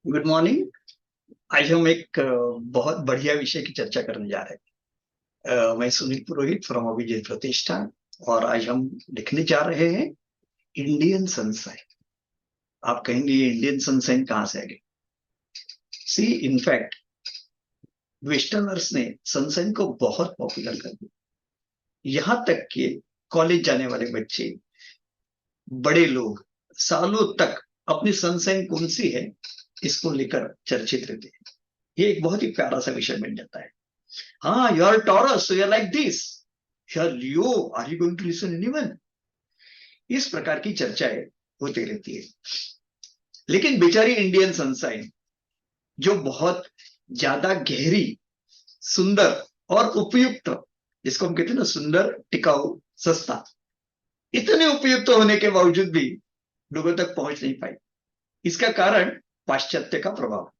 Good morning. आज हम एक बहुत बढ़िया विषय की चर्चा करने जा रहे हैं। मैं सुनील पुरोहित फ्रॉम अभिजीत प्रतिष्ठान और आज हम लिखने जा रहे हैं इंडियन सनसाइन। आप कहेंगे ये इंडियन सनसाइन कहाँ से आ गई? सी इनफैक्ट वेस्टर्नर्स ने सनसाइन को बहुत पॉपुलर कर दिया। यहाँ तक कि कॉलेज जाने वाले बच्चे, बड़े लोग सालों तक अपनी सनसाइन कौन सी है इसको लेकर चर्चित रहते हैं। ये एक बहुत ही प्यारा सा विषय बन जाता है। हाँ, you are Taurus, so you're like this. You're Leo, are you going to listen anyone? इस प्रकार की चर्चाएं होती रहती है। लेकिन बेचारी इंडियन सनसाइन जो बहुत ज्यादा गहरी, सुंदर और उपयुक्त, जिसको हम कहते हैं ना सुंदर, टिकाऊ, सस्ता, इतने उपयुक्त होने के बावजूद भी लोगों तक पहुंच नहीं पाई। इसका कारण पाश्चात्य का प्रभाव।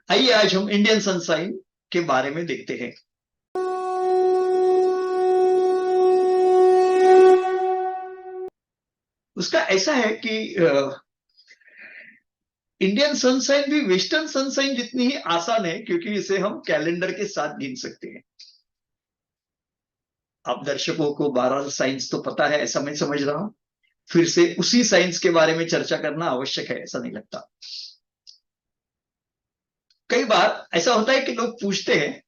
आइए आज हम इंडियन सनसाइन के बारे में देखते हैं। उसका ऐसा है कि इंडियन सनसाइन भी वेस्टर्न सनसाइन जितनी ही आसान है, क्योंकि इसे हम कैलेंडर के साथ गिन सकते हैं। आप दर्शकों को 12 साइंस तो पता है ऐसा मैं समझ रहा हूं। फिर से उसी साइंस के बारे में चर्चा करना आवश्यक है ऐसा नहीं लगता। कई बार ऐसा होता है कि लोग पूछते हैं,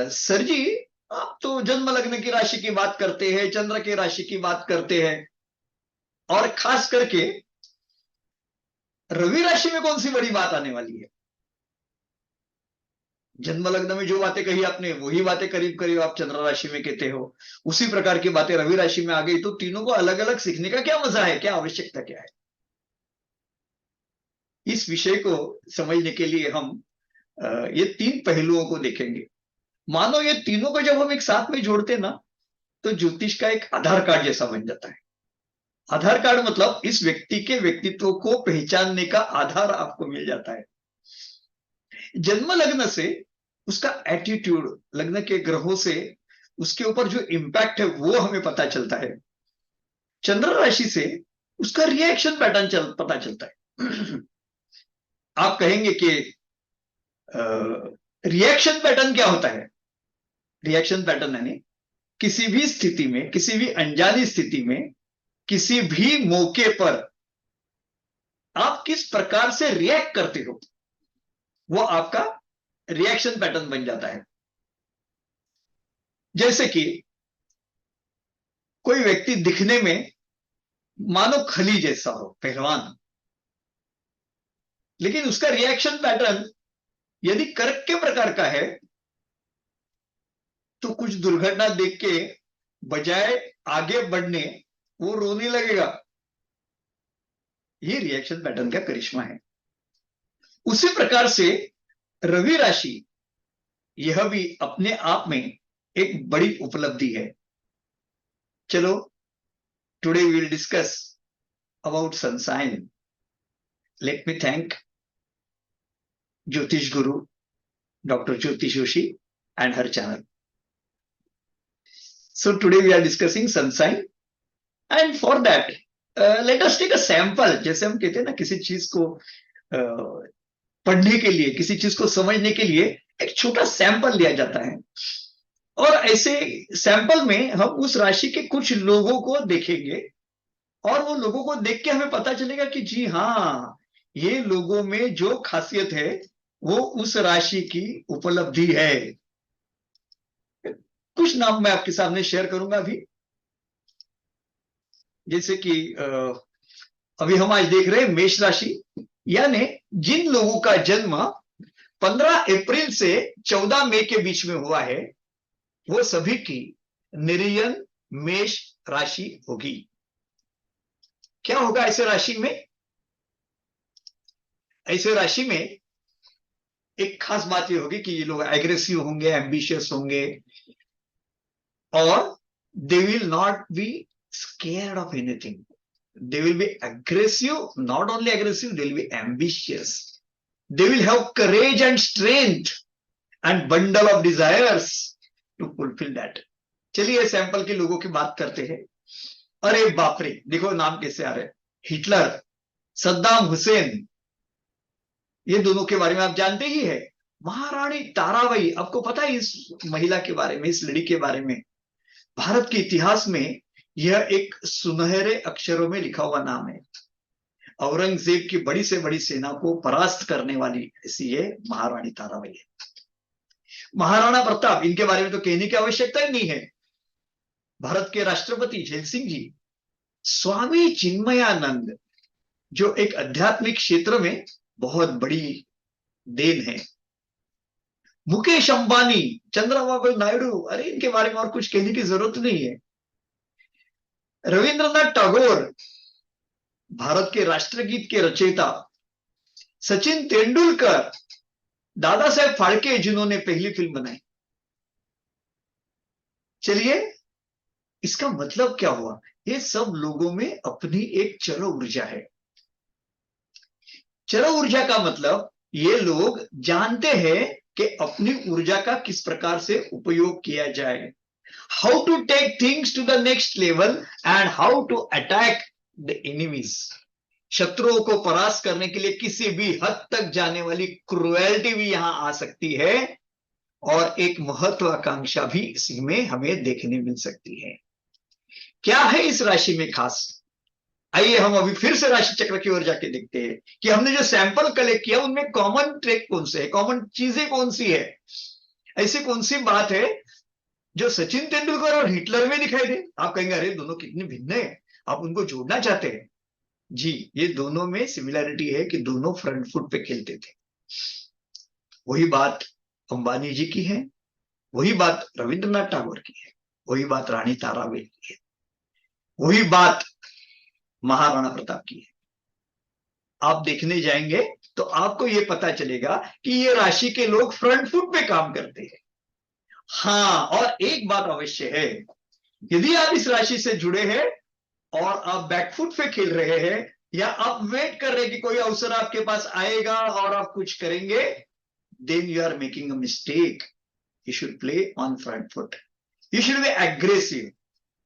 सर जी आप तो जन्म लग्न की राशि की बात करते हैं, चंद्र की राशि की बात करते हैं, और खास करके रवि राशि में कौन सी बड़ी बात आने वाली है? जन्म लग्न में जो बातें कही आपने वही बातें करीब करीब आप चंद्र राशि में कहते हो। उसी प्रकार की बातें रवि राशि में आ गई, तो तीनों को अलग अलग सीखने का क्या मजा है, क्या आवश्यकता क्या है? इस विषय को समझने के लिए हम ये तीन पहलुओं को देखेंगे। मानो ये तीनों को जब हम एक साथ में जोड़ते ना, तो ज्योतिष का एक आधार कार्ड जैसा बन जाता है। आधार कार्ड मतलब इस व्यक्ति के व्यक्तित्व को पहचानने का आधार आपको मिल जाता है। जन्म लग्न से उसका एटीट्यूड, लग्न के ग्रहों से उसके ऊपर जो इंपैक्ट है वो हमें पता चलता है। चंद्र राशि से उसका रिएक्शन पैटर्न पता चलता है। आप कहेंगे कि रिएक्शन पैटर्न क्या होता है? रिएक्शन पैटर्न यानी किसी भी स्थिति में, किसी भी अनजानी स्थिति में, किसी भी मौके पर आप किस प्रकार से रिएक्ट करते हो, वो आपका रिएक्शन पैटर्न बन जाता है। जैसे कि कोई व्यक्ति दिखने में मानो खली जैसा हो, पहलवान, लेकिन उसका रिएक्शन पैटर्न यदि कर्क के प्रकार का है, तो कुछ दुर्घटना देख के बजाय आगे बढ़ने वो रोने लगेगा। ये रिएक्शन पैटर्न का करिश्मा है। उसी प्रकार से रवि राशि, यह भी अपने आप में एक बड़ी उपलब्धि है। चलो, today we will discuss about sunshine. Let me thank ज्योतिष गुरु Dr. Jyoti Joshi and her channel. So today we are discussing sun sign, and for that let us take a sample. जैसे हम कहते हैं ना, किसी चीज को पढ़ने के लिए, किसी चीज को समझने के लिए एक छोटा सैंपल लिया जाता है, और ऐसे सैंपल में हम उस राशि के कुछ लोगों को देखेंगे, और वो लोगों को देख के हमें पता चलेगा कि जी हाँ, ये लोगों में जो खासियत है वो उस राशि की उपलब्धि है। कुछ नाम मैं आपके सामने शेयर करूंगा अभी। जैसे कि अभी हम आज देख रहे हैं मेष राशि, यानी जिन लोगों का जन्म 15 अप्रैल से 14 मई के बीच में हुआ है, वो सभी की निरयन मेष राशि होगी। क्या होगा ऐसे राशि में? ऐसे राशि में एक खास बात ये होगी कि ये लोग एग्रेसिव होंगे, एम्बिशियस होंगे, और they will not be scared of anything. They will be aggressive, not only aggressive, they will be ambitious. They will have courage and strength and bundle of desires to fulfill that. चलिए sample के लोगों की बात करते हैं। अरे बाप रे, देखो नाम कैसे आ रहे हैं। हिटलर, सद्दाम हुसैन, ये दोनों के बारे में आप जानते ही है। महारानी ताराबाई, आपको पता है इस महिला के बारे में, इस लड़ी के बारे में? भारत के इतिहास में यह एक सुनहरे अक्षरों में लिखा हुआ नाम है। औरंगजेब की बड़ी से बड़ी सेना को परास्त करने वाली ऐसी ये महारानी ताराबाई है। महाराणा प्रताप, इनके बारे में तो कहने की आवश्यकता ही नहीं है। भारत के राष्ट्रपति झैल सिंह जी, स्वामी चिन्मयानंद, जो एक आध्यात्मिक क्षेत्र में बहुत बड़ी देन है। मुकेश अंबानी, चंद्रबाबू नायडू, अरे इनके बारे में और कुछ कहने की जरूरत नहीं है। रविंद्रनाथ टैगोर, भारत के राष्ट्रगीत के रचयिता। सचिन तेंदुलकर, दादा साहेब फाल्के जिन्होंने पहली फिल्म बनाई। चलिए, इसका मतलब क्या हुआ? ये सब लोगों में अपनी एक चर ऊर्जा है। चर ऊर्जा का मतलब ये लोग जानते हैं कि अपनी ऊर्जा का किस प्रकार से उपयोग किया जाए, how to take things to the next level and how to attack the enemies. शत्रुओं को परास्त करने के लिए किसी भी हद तक जाने वाली क्रुएल्टी भी यहां आ सकती है, और एक महत्वाकांक्षा भी इसी में हमें देखने मिल सकती है। क्या है इस राशि में खास? आइए हम अभी फिर से राशि चक्र की ओर जाके देखते हैं कि हमने जो सैंपल कलेक्ट किया उनमें कॉमन ट्रेक कौन से है, कॉमन चीजें कौन सी है, ऐसी कौन सी बात है जो सचिन तेंदुलकर और हिटलर में दिखाई दे। आप कहेंगे अरे दोनों कितने भिन्न है, आप उनको जोड़ना चाहते हैं। जी, ये दोनों में सिमिलैरिटी है कि दोनों फ्रंट फुट पे खेलते थे। वही बात अंबानी जी की है, वही बात रविंद्रनाथ टैगोर की है, वही बात रानी ताराबाई की है, वही बात महाराणा प्रताप की है। आप देखने जाएंगे तो आपको यह पता चलेगा कि ये राशि के लोग फ्रंट फुट पे काम करते हैं। हाँ, और एक बात अवश्य है, यदि आप इस राशि से जुड़े हैं और आप बैकफुट पे खेल रहे हैं, या आप वेट कर रहे हैं कि कोई अवसर आपके पास आएगा और आप कुछ करेंगे, then you are making a mistake. You should play on front foot, you should be aggressive,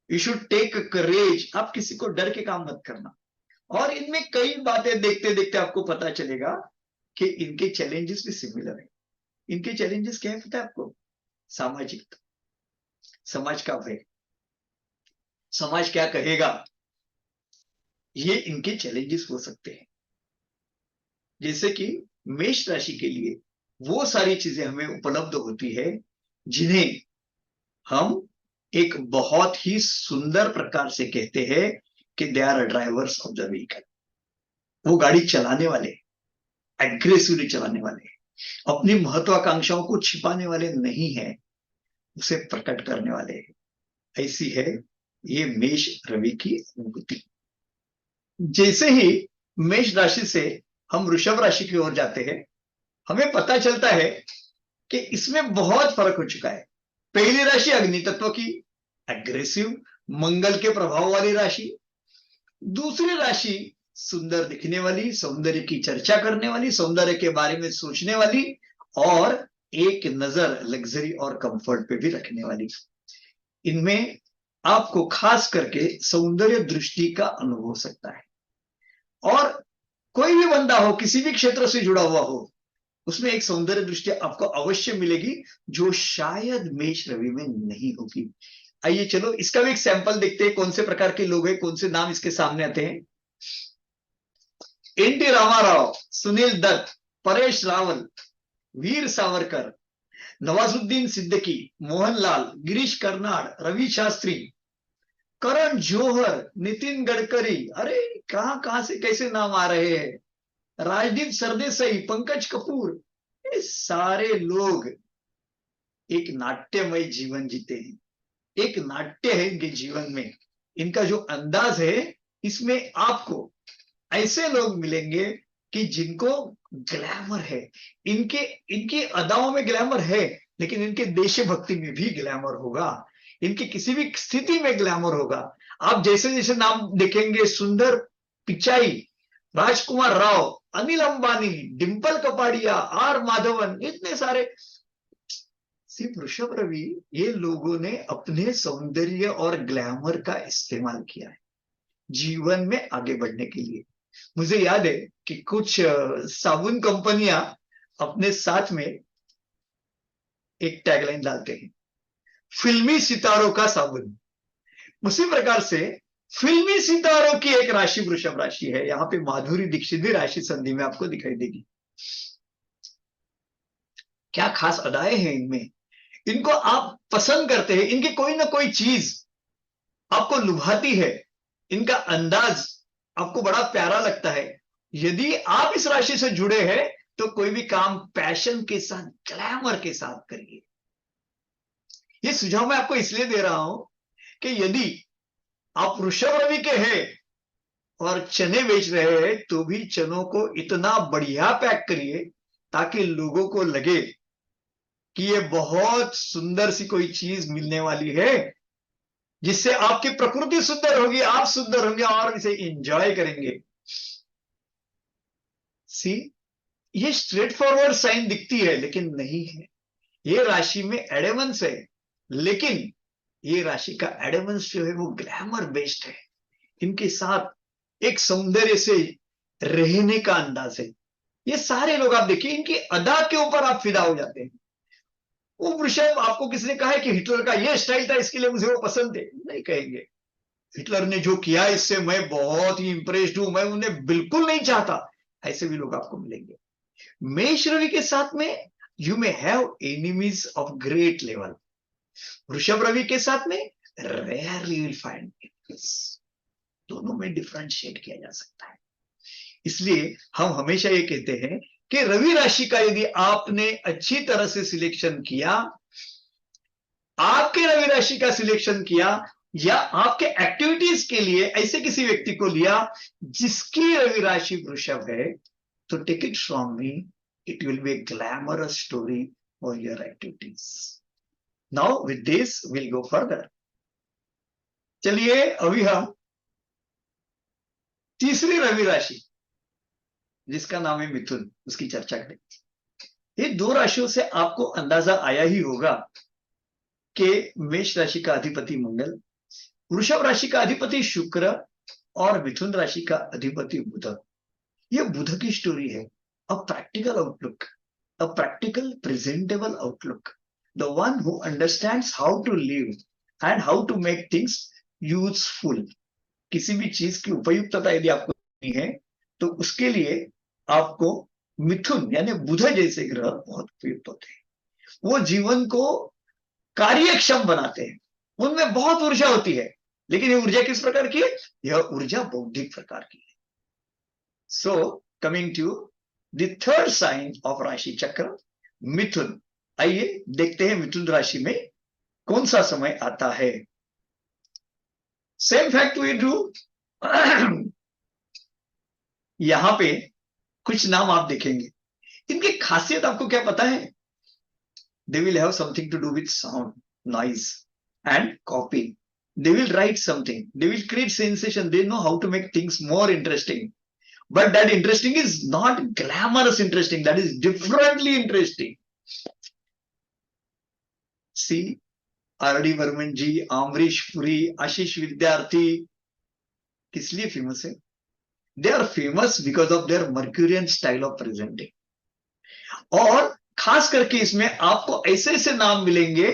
you should take courage. आप किसी को डर के काम मत करना। और इनमें कई बातें देखते देखते आपको पता चलेगा कि इनके चैलेंजेस भी सिमिलर है। इनके चैलेंजेस क्या है पता है आपको? सामाजिक, समाज का भय, समाज क्या कहेगा, ये इनके चैलेंजेस हो सकते हैं। जैसे कि मेष राशि के लिए वो सारी चीजें हमें उपलब्ध होती है जिन्हें हम एक बहुत ही सुंदर प्रकार से कहते हैं कि they are drivers of the vehicle. वो गाड़ी चलाने वाले, एग्रेसिवली चलाने वाले, अपनी महत्वाकांक्षाओं को छिपाने वाले नहीं है, उसे प्रकट करने वाले। ऐसी है ये मेष रवि की अनुभूति। जैसे ही मेष राशि से हम वृषभ राशि की ओर जाते हैं, हमें पता चलता है कि इसमें बहुत फर्क हो चुका है। पहली राशि अग्नि तत्व की, एग्रेसिव, मंगल के प्रभाव वाली राशि। दूसरी राशि सुंदर दिखने वाली, सौंदर्य की चर्चा करने वाली, सौंदर्य के बारे में सोचने वाली, और एक नजर लग्जरी और कंफर्ट पे भी रखने वाली। इनमें आपको खास करके सौंदर्य दृष्टि का अनुभव हो सकता है। और कोई भी बंदा हो, किसी भी क्षेत्र से जुड़ा हुआ हो, उसमें एक सौंदर्य दृष्टि आपको अवश्य मिलेगी जो शायद मेष रवि में नहीं होगी। आइए चलो इसका भी एक सैंपल देखते हैं, कौन से प्रकार के लोग हैं, कौन से नाम इसके सामने आते हैं। एन टी रामाराव, सुनील दत्त, परेश रावल, वीर सावरकर, नवाजुद्दीन सिद्दीकी, मोहनलाल, गिरीश कर्नाड, रवि शास्त्री, करण जौहर, नितिन गडकरी, अरे कहां कहां से कैसे नाम आ रहे हैं, राजदीप सरदेसाई, पंकज कपूर। ये सारे लोग एक नाट्यमय जीवन जीते हैं, एक नाट्य है इनके जीवन में। इनका जो अंदाज है, इसमें आपको ऐसे लोग मिलेंगे कि जिनको ग्लैमर है, इनके इनकी अदाओं में ग्लैमर है, लेकिन इनके देशभक्ति में भी ग्लैमर होगा, इनकी किसी भी स्थिति में ग्लैमर होगा। आप जैसे जैसे नाम देखेंगे, सुंदर पिचाई, राजकुमार राव, अनिल अंबानी, डिंपल कपाड़िया, आर माधवन, इतने सारे। सिर्फ वृषभ रवि, ये लोगों ने अपने सौंदर्य और ग्लैमर का इस्तेमाल किया है जीवन में आगे बढ़ने के लिए। मुझे याद है कि कुछ साबुन कंपनियां अपने साथ में एक टैगलाइन डालते हैं, फिल्मी सितारों का साबुन। उसी प्रकार से फिल्मी सितारों की एक राशि वृषभ राशि है। यहाँ पे माधुरी दीक्षित भी राशि संधि में आपको दिखाई देगी। क्या खास अदाएं हैं इनमें, इनको आप पसंद करते हैं, इनकी कोई ना कोई चीज आपको लुभाती है, इनका अंदाज आपको बड़ा प्यारा लगता है। यदि आप इस राशि से जुड़े हैं तो कोई भी काम पैशन के साथ, ग्लैमर के साथ करिए। ये सुझाव मैं आपको इसलिए दे रहा हूं कि यदि आप वृषभ राशि के हैं और चने बेच रहे हैं तो भी चनों को इतना बढ़िया पैक करिए ताकि लोगों को लगे कि ये बहुत सुंदर सी कोई चीज मिलने वाली है, जिससे आपकी प्रकृति सुंदर होगी, आप सुंदर होंगे और इसे एंजॉय करेंगे। सी, ये स्ट्रेट फॉरवर्ड साइन दिखती है लेकिन नहीं है। ये राशि में एडेमंस है, लेकिन ये राशि का एडेमंस जो है वो ग्लैमर बेस्ड है। इनके साथ एक सौंदर्य से रहने का अंदाज है। ये सारे लोग आप देखिए, इनकी अदा के ऊपर आप फिदा हो जाते हैं। वो वृषभ, आपको किसने कहा है कि हिटलर का ये स्टाइल था इसके लिए मुझे वो पसंद है? नहीं कहेंगे। हिटलर ने जो किया इससे मैं बहुत ही इंप्रेस्ड हूं, मैं उन्हें बिल्कुल नहीं चाहता, ऐसे भी लोग आपको मिलेंगे। मेष रवि के साथ में you may have enemies of great level. वृषभ रवि के साथ में रेयरली विल फाइंड एनिमीज। दोनों में डिफरेंशिएट किया जा सकता है। इसलिए हम हमेशा ये कहते हैं कि रवि राशि का यदि आपने अच्छी तरह से सिलेक्शन किया, आपके रवि राशि का सिलेक्शन किया, या आपके एक्टिविटीज के लिए ऐसे किसी व्यक्ति को लिया जिसकी रवि राशि वृषभ है, तो take it from me, it will be a glamorous story for your activities. Now with this will go further. चलिए अभी हम तीसरी रवि राशि जिसका नाम है मिथुन, उसकी चर्चा करेंगे। ये दो राशियों से आपको अंदाजा आया ही होगा कि मेष राशि का अधिपति मंगल, वृषभ राशि का अधिपति शुक्र और मिथुन राशि का अधिपति बुध। ये बुध की स्टोरी है। A practical outlook, a practical presentable outlook, the one who understands how to live and how to make things useful. किसी भी चीज की उपयुक्तता यदि आपको नहीं है तो उसके लिए आपको मिथुन यानी बुध जैसे ग्रह बहुत उपयुक्त होते हैं। वो जीवन को कार्यक्षम बनाते हैं, उनमें बहुत ऊर्जा होती है, लेकिन ये ऊर्जा किस प्रकार की है? यह ऊर्जा बौद्धिक प्रकार की है। So coming to the third sign of राशि चक्र, मिथुन। आइए देखते हैं मिथुन राशि में कौन सा समय आता है। Same fact we do. यहां पे कुछ नाम आप देखेंगे, इनकी खासियत आपको क्या पता है? They will have something to do with sound, noise, and copy. They will write something. They will create sensation. They know how to make things more interesting. But that interesting is not glamorous interesting. That is differently interesting. See, R.D. Burman जी, अमरीश पुरी, आशीष विद्यार्थी किस लिए famous है? They are famous because of their Mercurian style of presenting. और खास करके इसमें आपको ऐसे ऐसे नाम मिलेंगे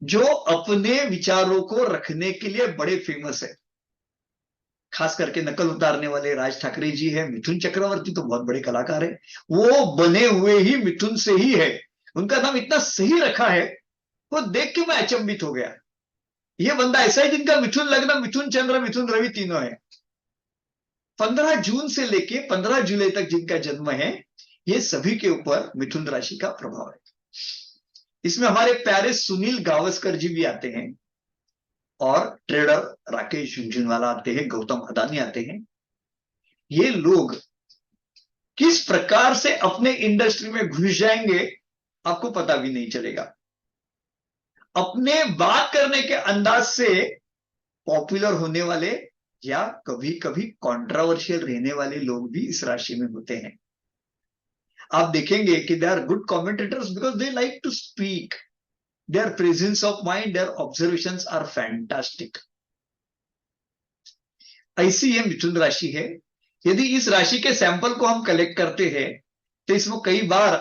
जो अपने विचारों को रखने के लिए बड़े फेमस है। खास करके नकल उतारने वाले राज ठाकरे जी हैं। मिथुन चक्रवर्ती तो बहुत बड़े कलाकार है, वो बने हुए ही मिथुन से ही है। उनका नाम इतना सही रखा है, वो देख के मैं अचंभित हो गया। ये बंदा ऐसा है जिनका मिथुन लग्न, मिथुन चंद्र, मिथुन रवि तीनों है। 15 जून से लेके 15 जुलाई तक जिनका जन्म है, ये सभी के ऊपर मिथुन राशि का प्रभाव है। इसमें हमारे प्यारे सुनील गावस्कर जी भी आते हैं, और ट्रेडर राकेश झुनझुनवाला आते हैं, गौतम अदानी आते हैं। ये लोग किस प्रकार से अपने इंडस्ट्री में घुस जाएंगे आपको पता भी नहीं चलेगा। अपने बात करने के अंदाज से पॉपुलर होने वाले या कभी कभी कंट्रोवर्शियल रहने वाले लोग भी इस राशि में होते हैं। आप देखेंगे कि they are good commentators because they like to speak, their presence of mind, their observations are fantastic. ऐसी ये मिथुन राशि है। यदि इस राशि के सैंपल को हम कलेक्ट करते हैं तो इसमें कई बार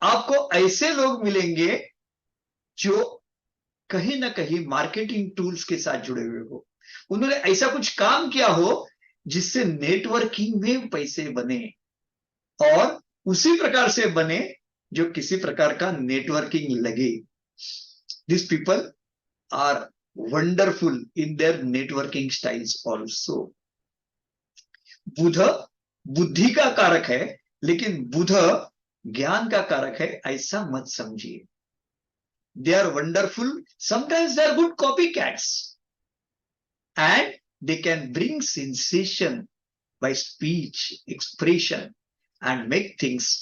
आपको ऐसे लोग मिलेंगे जो कहीं ना कहीं मार्केटिंग टूल्स के साथ जुड़े हुए हो, उन्होंने ऐसा कुछ काम किया हो जिससे नेटवर्किंग में पैसे बने, और उसी प्रकार से बने जो किसी प्रकार का नेटवर्किंग लगे। This people are wonderful in their networking styles also. बुध बुद्धि का कारक है, लेकिन बुध ज्ञान का कारक है, ऐसा मत समझिए। They are wonderful. Sometimes they are good copycats. And they can bring sensation by speech, expression, and make things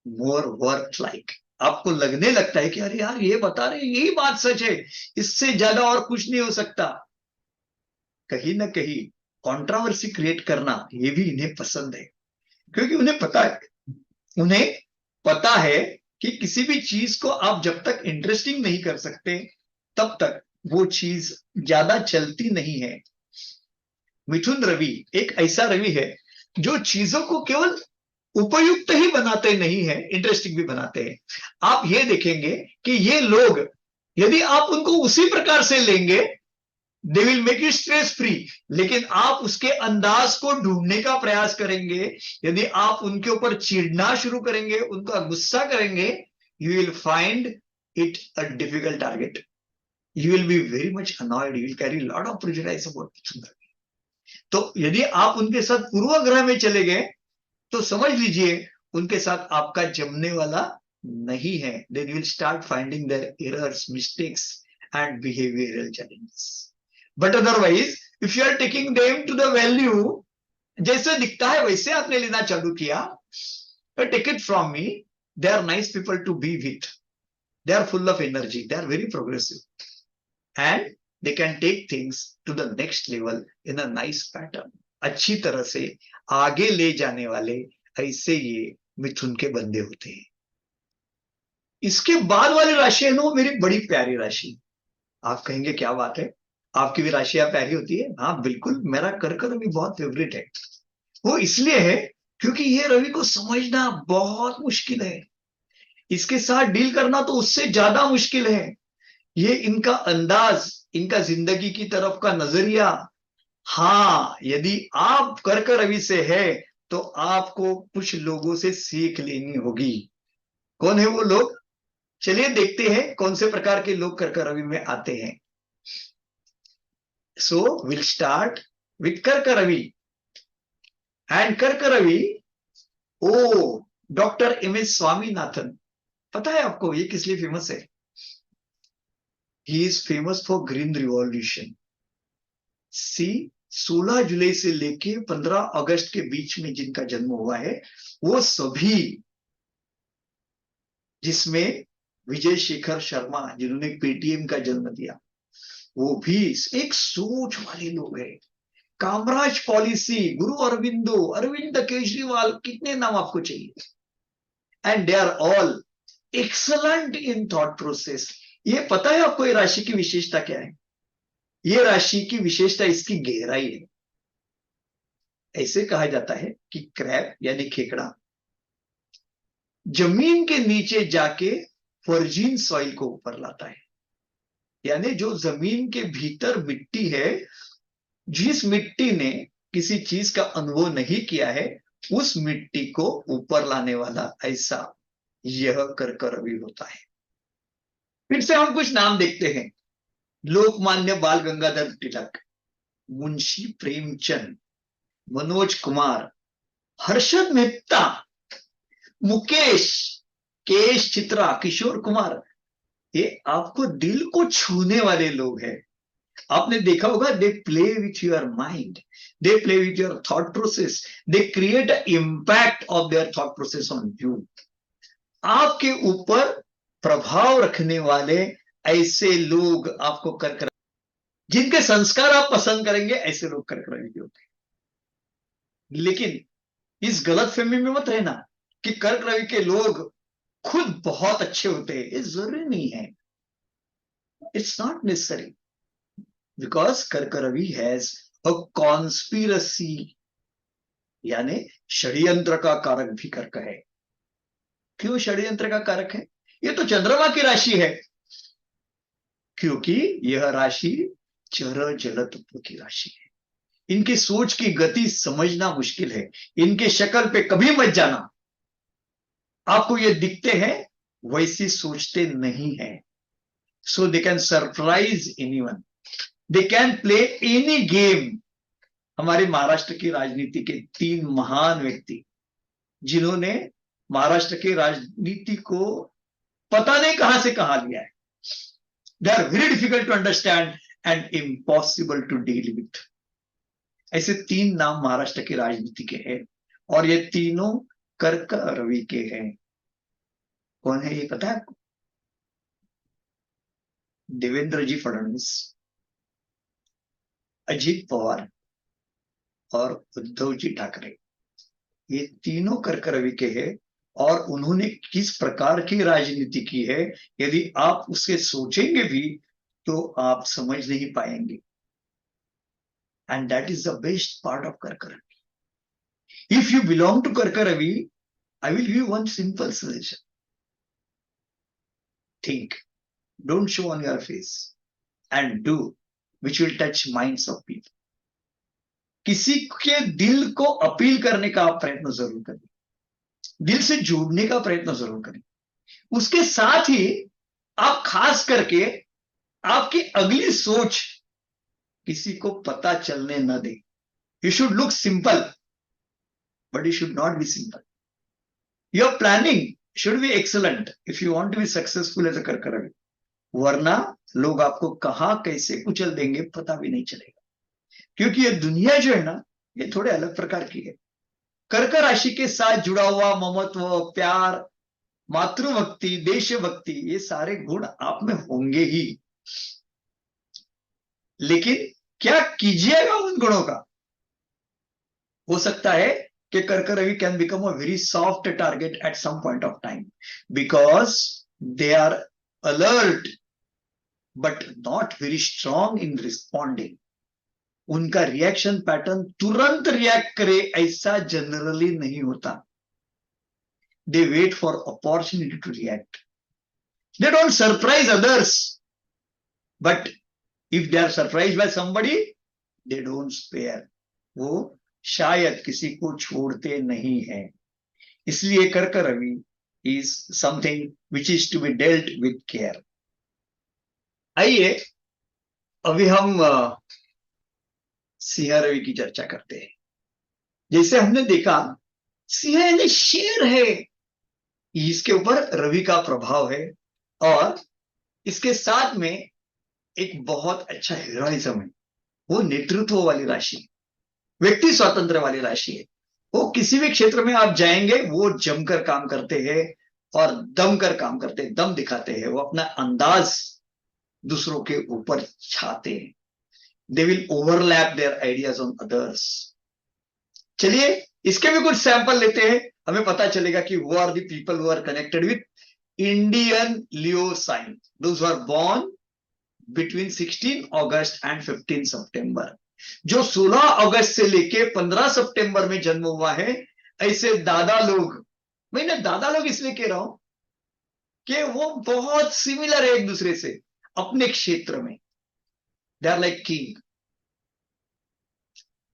more worth-like. आपको लगने लगता है कि अरे यार ये बता रहे यही बात सच है, इससे ज्यादा और कुछ नहीं हो सकता। कहीं ना कहीं कंट्रोवर्सी क्रिएट करना ये भी इन्हें पसंद है, क्योंकि उन्हें पता है कि किसी भी चीज को आप जब तक इंटरेस्टिंग नहीं कर सकते तब तक वो चीज ज्यादा चलती नहीं है। मिथुन रवि एक ऐसा रवि है जो चीजों को केवल उपयुक्त ही बनाते नहीं है, इंटरेस्टिंग भी बनाते हैं। आप ये देखेंगे कि ये लोग, यदि आप उनको उसी प्रकार से लेंगे, they will make you stress free, लेकिन आप उसके अंदाज को ढूंढने का प्रयास करेंगे, यदि आप उनके ऊपर चिढ़ना शुरू करेंगे, उनका गुस्सा करेंगे, you will find it a difficult target. You will be very much annoyed, you will carry lot of prejudice about. तो यदि आप उनके साथ पूर्वाग्रह में चले गए तो समझ लीजिए उनके साथ आपका जमने वाला नहीं है। Then you will start finding their errors, mistakes and behavioural challenges. But otherwise if you are taking them to the value, जैसे दिखता है वैसे आपने लेना चालू किया, take it from me, they are nice people to be with, they are full of energy, they are very progressive and they can take things to the next level in a nice pattern. अच्छी तरह से आगे ले जाने वाले ऐसे ये मिथुन के बंदे होते हैं। इसके बाद वाली राशि है ना, वो मेरी बड़ी प्यारी राशि। आप कहेंगे क्या बात है, आपकी भी राशियां प्यारी होती है? हाँ बिल्कुल, मेरा कर्क रवि बहुत फेवरेट है। वो इसलिए है क्योंकि ये रवि को समझना बहुत मुश्किल है, इसके साथ डील करना तो उससे ज्यादा मुश्किल है। ये इनका अंदाज, इनका जिंदगी की तरफ का नजरिया, हाँ यदि आप कर्क रवि से है तो आपको कुछ लोगों से सीख लेनी होगी। कौन है वो लोग? चलिए देखते हैं कौन से प्रकार के लोग कर्क रवि में आते हैं। सो विल स्टार्ट विथ कर्क रवि। एंड कर्क रवि, O doctor M S Swaminathan, पता है आपको ये किस लिए फेमस है? He is famous for green revolution. See 16 जुलाई से लेके 15 अगस्त के बीच में जिनका जन्म हुआ है, वो सभी, जिसमें विजय शेखर शर्मा जिन्होंने पेटीएम का जन्म दिया, वो भी एक सोच वाले लोग हैं। कामराज पॉलिसी, गुरु अरविंदो, अरविंद केजरीवाल, कितने नाम आपको चाहिए? And they are all excellent in thought process. ये पता है आपको ये राशि की विशेषता क्या है? ये राशि की विशेषता इसकी गहराई है। ऐसे कहा जाता है कि क्रैब यानी खेकड़ा जमीन के नीचे जाके वर्जिन सॉइल को ऊपर लाता है, यानी जो जमीन के भीतर मिट्टी है, जिस मिट्टी ने किसी चीज का अनुभव नहीं किया है, उस मिट्टी को ऊपर लाने वाला ऐसा यह कर्क रवि होता है। फिर से हम कुछ नाम देखते हैं। लोकमान्य बाल गंगाधर तिलक, मुंशी प्रेमचंद, मनोज कुमार, हर्षद मेहता, मुकेश, केश चित्रा, किशोर कुमार, ये आपको दिल को छूने वाले लोग हैं। आपने देखा होगा, they play with your mind, they play with your thought process, they create impact of their thought process on you. आपके ऊपर प्रभाव रखने वाले ऐसे लोग आपको कर्क, जिनके संस्कार आप पसंद करेंगे, ऐसे लोग कर्क रवि होते हैं। लेकिन इस गलत फहमी में मत रहना कि कर्क रवि के लोग खुद बहुत अच्छे होते हैं, ये जरूरी नहीं है। इट्स नॉट नेसेसरी, बिकॉज कर्क रवि हैज अ कॉन्स्पिरसी यानी षड्यंत्र का कारक भी कर्क है। क्यों षड्यंत्र का कारक है? ये तो चंद्रमा की राशि है, क्योंकि यह राशि चर जल तत्व की राशि है। इनकी सोच की गति समझना मुश्किल है। इनके शक्ल पे कभी मत जाना, आपको ये दिखते हैं, वैसी सोचते नहीं है। So they can surprise anyone, they can play any game. हमारे महाराष्ट्र की राजनीति के 3 महान व्यक्ति, जिन्होंने महाराष्ट्र की राजनीति को पता नहीं कहां से कहां लिया है, they are very difficult to understand and impossible to deal with. ऐसे 3 नाम महाराष्ट्र की राजनीति के हैं, और ये तीनों कर्क रवि के हैं। कौन है ये पता है आपको? देवेंद्र जी फडणवीस, अजीत पवार और उद्धव जी ठाकरे। ये तीनों कर्क रवि के हैं, और उन्होंने किस प्रकार की राजनीति की है, यदि आप उसे सोचेंगे भी तो आप समझ नहीं पाएंगे। And that is the best part of कर्क रवि। इफ यू बिलोंग टू कर्क रवि, I will give one simple suggestion. Think, don't show on your face, and do which will touch minds of people. किसी के दिल को appeal करने का आप प्रयत्न जरूर करें, दिल से जोड़ने का प्रयत्न जरूर करें। उसके साथ ही आप खास करके आपकी अगली सोच किसी को पता चलने न दें। You should look simple, but you should not be simple. Your planning should be excellent if you want to be successful as a कर्क रवि, वरना लोग आपको कहां कैसे कुचल देंगे पता भी नहीं चलेगा। क्योंकि ये दुनिया जो है ना, ये थोड़े अलग प्रकार की है। कर्क राशि के साथ जुड़ा हुआ ममत्व, प्यार, मातृभक्ति, देशभक्ति, ये सारे गुण आप में होंगे ही, लेकिन क्या कीजिएगा उन गुणों का? हो सकता है कि कर्क रवि can become a very soft target at some point of time, because they are alert but not very strong in responding. उनका रिएक्शन पैटर्न तुरंत रिएक्ट करे ऐसा जनरली नहीं होता। They wait for opportunity to react. They don't surprise others, but if they are surprise by somebody, they don't spare. वो शायद किसी को छोड़ते नहीं है। इसलिए कर्क रवि is something which is to be dealt with care. आइए अभी हम सिंह रवि की चर्चा करते हैं। जैसे हमने देखा, सिंह यानी शेर है, इसके ऊपर रवि का प्रभाव है, और इसके साथ में एक बहुत अच्छा हीरोइज्म है। वो नेतृत्व वाली राशि, व्यक्ति स्वातंत्र वाली राशि है। वो किसी भी क्षेत्र में आप जाएंगे, वो जमकर काम करते हैं और दम कर काम करते हैं, दम दिखाते हैं। वो अपना अंदाज दूसरों के ऊपर छाते हैं। They will overlap their ideas on others. चलिए इसके भी कुछ सैंपल लेते हैं, हमें पता चलेगा कि वो are the people who are connected with Indian Leo sign, those who are born between 16 August and 15 September. जो 16 अगस्त से लेके 15 सितंबर में जन्म हुआ है, ऐसे दादा लोग, मैं दादा लोग इसलिए कह रहा हूं कि वो बहुत सिमिलर है एक दूसरे से अपने क्षेत्र में। They are like king.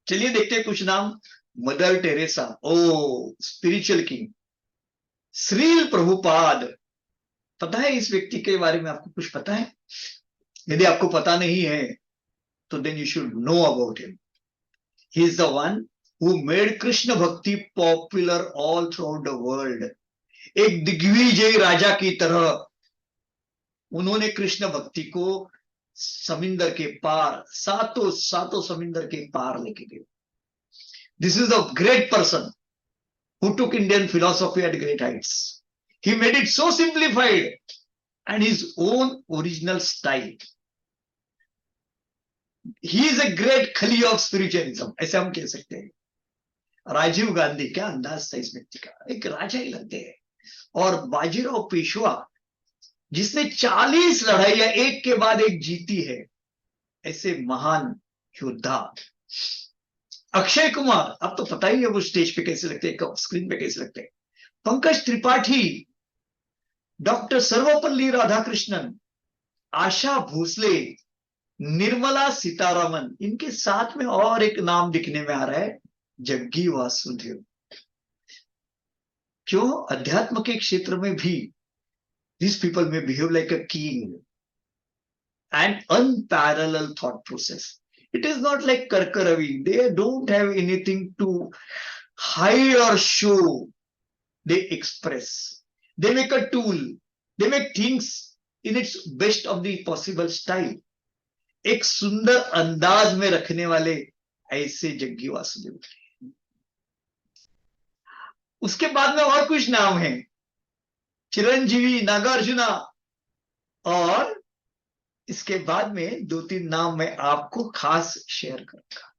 चलिए देखते हैं कुछ नाम। Mother Teresa, oh spiritual king. Srila Prabhupada, पता है इस व्यक्ति के बारे में आपको कुछ पता है? यदि आपको पता नहीं है तो then you should know about him. He is the one who made Krishna भक्ति popular all throughout the world. एक दिग्विजयी राजा की तरह उन्होंने कृष्ण भक्ति को समुद्र के पार, सातों सातों समुद्र के पार लेके गए। This is the great person who took Indian philosophy at great heights. He made it so simplified and his own original style. He is a great Khali of spiritualism, ऐसे हम कह सकते हैं। राजीव गांधी, क्या अंदाज था इस व्यक्ति का, एक राजा ही लगते हैं। और बाजीराव पेशवा, जिसने 40 लड़ाइयां एक के बाद एक जीती है, ऐसे महान योद्धा। अक्षय कुमार, अब तो पता ही है वो स्टेज पे कैसे लगते हैं, स्क्रीन पे कैसे लगते हैं। पंकज त्रिपाठी, डॉक्टर सर्वपल्ली राधाकृष्णन, आशा भोसले, निर्मला सीतारामन, इनके साथ में और एक नाम दिखने में आ रहा है, जग्गी वासुदेव। क्यों? अध्यात्म के क्षेत्र में भी these people may behave like a king and unparalleled thought process. It is not like Karkaravi. They don't have anything to hide or show. They express. They make a tool. They make things in its best of the possible style. एक सुंदर अंदाज में रखने वाले ऐसे जग्गी वासुदेव। उसके बाद में और कुछ नाम हैं, चिरंजीवी, नागार्जुना, और इसके बाद में दो तीन नाम मैं आपको खास शेयर करूंगा।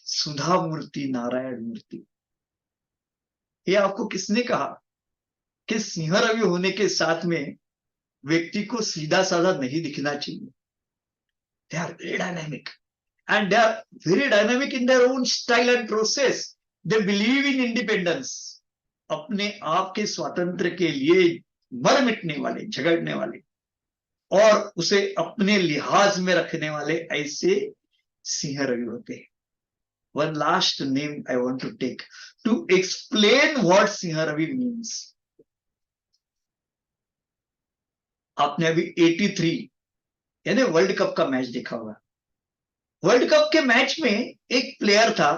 सुधा मूर्ति, नारायण मूर्ति। ये आपको किसने कहा कि सिंह रवि होने के साथ में व्यक्ति को सीधा साधा नहीं दिखना चाहिए? They are very dynamic and they are very dynamic in their own style and process. They believe in independence. अपने आप के स्वातंत्र के लिए मर मिटने वाले, झगड़ने वाले और उसे अपने लिहाज में रखने वाले ऐसे सिंह रवि होते हैं। One last name I want to take to explain what Singh Ravi means. आपने अभी 83 यानी वर्ल्ड कप का मैच देखा होगा। वर्ल्ड कप के मैच में एक प्लेयर था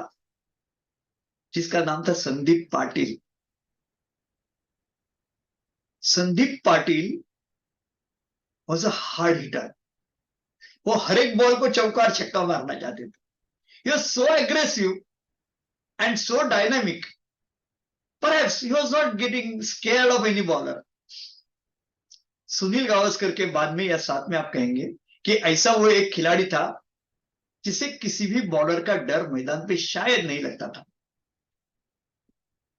जिसका नाम था Sandeep Patil. Sandeep Patil was a hard hitter. वो हर एक बॉल को चौका छक्का मारना चाहते थे। He was so aggressive and so dynamic. Perhaps he was not getting scared of any bowler. Sunil Gavaskar के बाद में या साथ में आप कहेंगे कि ऐसा वो एक खिलाड़ी था जिसे किसी भी बॉलर का डर मैदान पे शायद नहीं लगता था,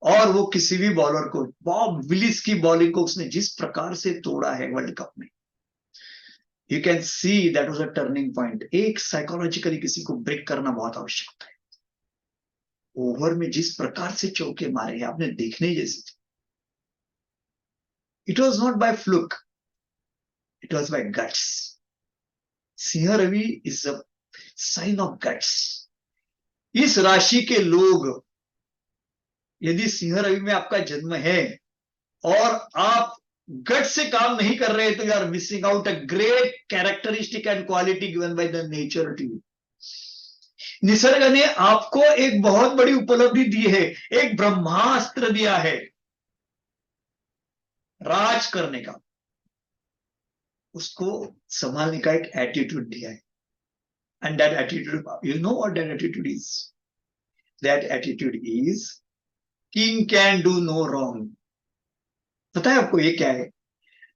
और वो किसी भी बॉलर को, बॉब विलिस की बॉलिंग को उसने जिस प्रकार से तोड़ा है वर्ल्ड कप में, you can see that was a turning point. एक साइकोलॉजिकली किसी को ब्रेक करना बहुत आवश्यक होता है। ओवर में जिस प्रकार से चौके मारे हैं आपने देखने जैसे थे। It was not by fluke, it was by guts. सिंह रवि is a sign of guts. इस राशि के लोग, यदि सिंह रवि में आपका जन्म है और आप गट से काम नहीं कर रहे, तो you are missing out a great characteristic and quality given by the nature to you. निसर्ग ने आपको एक बहुत बड़ी उपलब्धि दी है, एक ब्रह्मास्त्र दिया है राज करने का। उसको संभालने का एक एटीट्यूड दिया है। And that attitude, you know what that attitude is? That attitude is king can do no wrong. पता है आपको ये क्या है?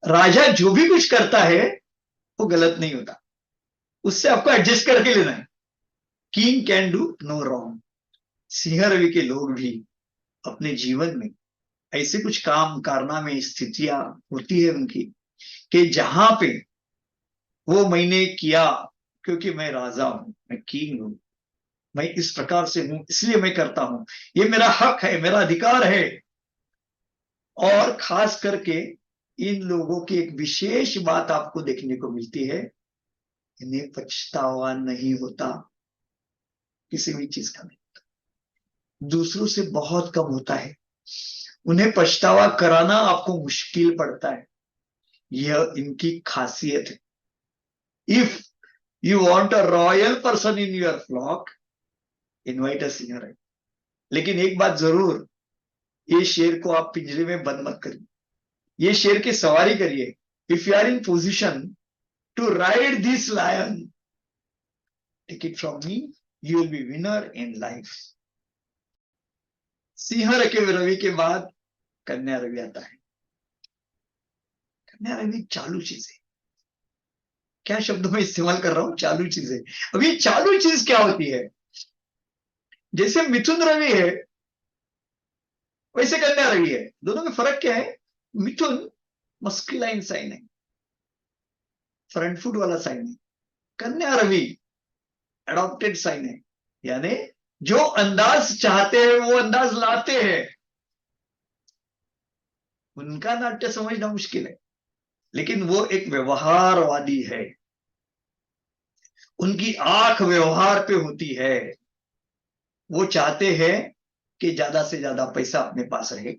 राजा जो भी कुछ करता है वो गलत नहीं होता, उससे आपको एडजस्ट करके लेना है। King can do no wrong. सिंह रवि के लोग भी अपने जीवन में ऐसे कुछ काम कारनामे, स्थितियां होती है उनकी कि जहां पे वो मैंने किया क्योंकि मैं राजा हूं, मैं किंग हूं, मैं इस प्रकार से हूं इसलिए मैं करता हूं, ये मेरा हक है, मेरा अधिकार है। और खास करके इन लोगों की एक विशेष बात आपको देखने को मिलती है, इन्हें पछतावा नहीं होता, किसी भी चीज का नहीं। दूसरों से बहुत कम होता है। उन्हें पछतावा कराना आपको मुश्किल पड़ता है। यह इनकी खासियत है। If you want a royal person in your flock, invite a singer. लेकिन एक बात जरूर, ये शेर को आप पिंजरे में बंद मत करिए, ये शेर की सवारी करिए। If you are in position to ride this lion, take it from me, you will be winner in life. सिंह रवि के बाद कन्या रवि आता है। कन्या रवि चालू चीज है। क्या शब्द मैं इस्तेमाल कर रहा हूं? चालू चीज है। अब ये चालू चीज क्या होती है? जैसे मिथुन रवि है वैसे कन्या रवि है। दोनों में फर्क क्या है? मिथुन मस्कुलाइन साइन है, फ्रंट फुट वाला साइन है। कन्या रवि एडॉप्टेड साइन है, यानी जो अंदाज चाहते हैं वो अंदाज लाते हैं। उनका नाट्य समझना मुश्किल है, लेकिन वो एक व्यवहारवादी है। उनकी आंख व्यवहार पे होती है। वो चाहते हैं कि ज्यादा से ज्यादा पैसा अपने पास रहे,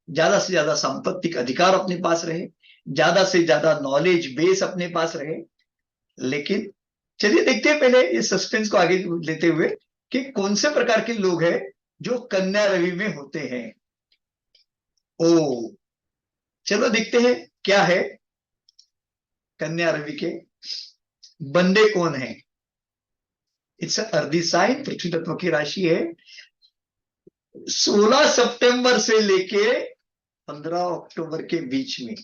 ज्यादा से ज्यादा सांपत्तिक अधिकार अपने पास रहे, ज्यादा से ज्यादा नॉलेज बेस अपने पास रहे। लेकिन चलिए देखते हैं पहले इस सस्पेंस को आगे लेते हुए कि कौन से प्रकार के लोग हैं जो कन्या रवि में होते हैं। ओ, चलो देखते हैं क्या है कन्या रवि के बंदे कौन है। इट्स अर्दी साइन, पृथ्वी तत्व की राशि है। 16 सितंबर से लेके 15 अक्टूबर के बीच में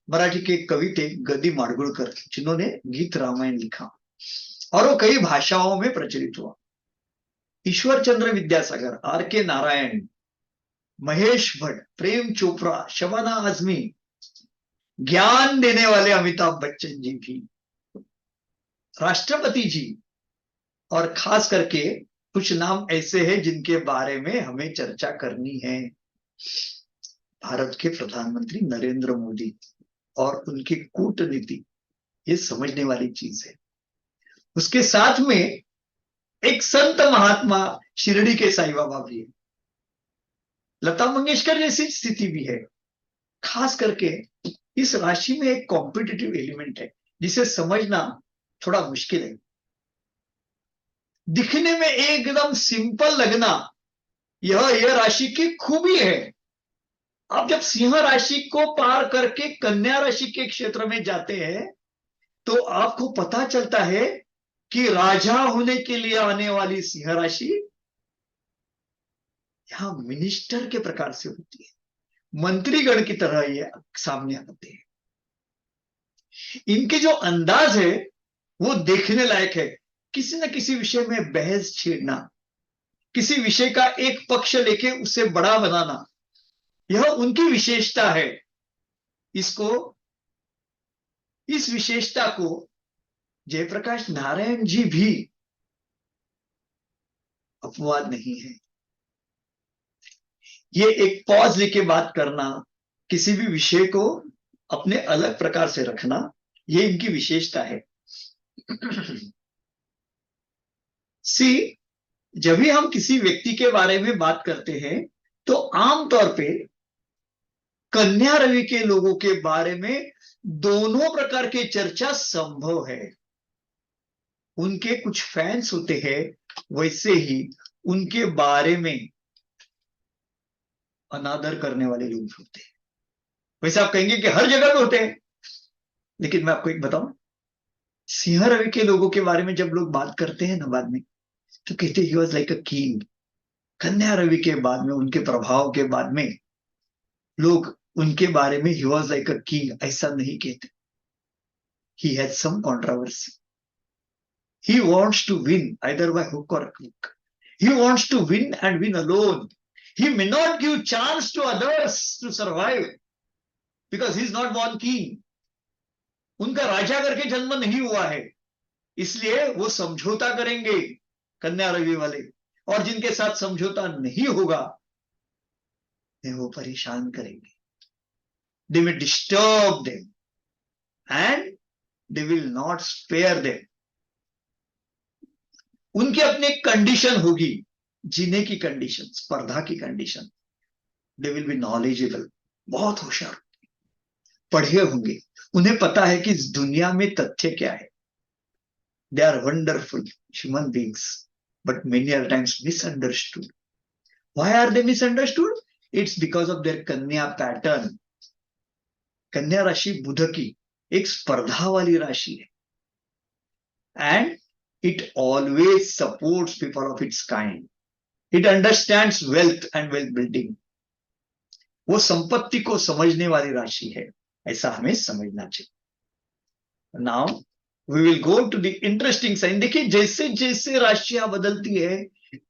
मराठी के कवि थे गदी माडगुळकर, जिन्होंने गीत रामायण लिखा और वो कई भाषाओं में प्रचलित हुआ। ईश्वर चंद्र विद्यासागर, आर के नारायण, महेश भट्ट, प्रेम चोपड़ा, शबाना आजमी, ज्ञान देने वाले अमिताभ बच्चन जी भी, राष्ट्रपति जी, और खास करके कुछ नाम ऐसे हैं जिनके बारे में हमें चर्चा करनी है। भारत के प्रधानमंत्री नरेंद्र मोदी और उनकी कूटनीति, ये समझने वाली चीज है। उसके साथ में एक संत महात्मा शिरडी के साईं बाबा भी है, लता मंगेशकर जैसी स्थिति भी है। खास करके इस राशि में एक कॉम्पिटिटिव एलिमेंट है जिसे समझना थोड़ा मुश्किल है। दिखने में एकदम सिंपल लगना यह राशि की खूबी है। आप जब सिंह राशि को पार करके कन्या राशि के क्षेत्र में जाते हैं तो आपको पता चलता है कि राजा होने के लिए आने वाली सिंह राशि यहां मिनिस्टर के प्रकार से होती है, मंत्रीगण की तरह ये सामने आते हैं। इनके जो अंदाज है वो देखने लायक है। किसी न किसी विषय में बहस छेड़ना, किसी विषय का एक पक्ष लेके उसे बड़ा बनाना, यह उनकी विशेषता है। इसको, इस विशेषता को जयप्रकाश नारायण जी भी अपवाद नहीं है। ये एक पॉज लेके बात करना, किसी भी विषय को अपने अलग प्रकार से रखना, ये इनकी विशेषता है। सी, जब भी हम किसी व्यक्ति के बारे में बात करते हैं तो आमतौर पे कन्या रवि के लोगों के बारे में दोनों प्रकार के चर्चा संभव है। उनके कुछ फैंस होते हैं, वैसे ही उनके बारे में अनादर करने वाले लोग होते हैं। वैसे आप कहेंगे कि हर जगह पे होते हैं, लेकिन मैं आपको एक बताऊं, सिंह रवि के लोगों के बारे में जब लोग बात करते हैं ना बाद में, तो कहते ही वॉज लाइक अ किंग। कन्या रवि के बाद में, उनके प्रभाव के बाद में लोग उनके बारे में he was like a king ऐसा नहीं कहते। He has some controversy. He wants to win either by hook or crook. He wants to win and win alone. He may not give chance to others to survive because he is not born king. उनका राजा करके जन्म नहीं हुआ है, इसलिए वो समझौता करेंगे कन्या रवि वाले, और जिनके साथ समझौता नहीं होगा वो परेशान करेंगे। They may disturb them and they will not spare them. उनकी अपनी कंडीशन होगी, जीने की कंडीशन, स्पर्धा की condition. They will be knowledgeable, बहुत होशियार, पढ़े होंगे, उन्हें पता है कि इस दुनिया में तथ्य क्या है। They are wonderful human beings but many are times misunderstood. Why are they misunderstood? It's because of their कन्या पैटर्न। कन्या राशि बुध की एक स्पर्धा वाली राशि है, and it always supports people of its kind. It understands wealth and wealth building. वो संपत्ति को समझने वाली राशि है, ऐसा हमें समझना चाहिए। Now we will go to the interesting sign. देखिए, जैसे जैसे राशियां बदलती है,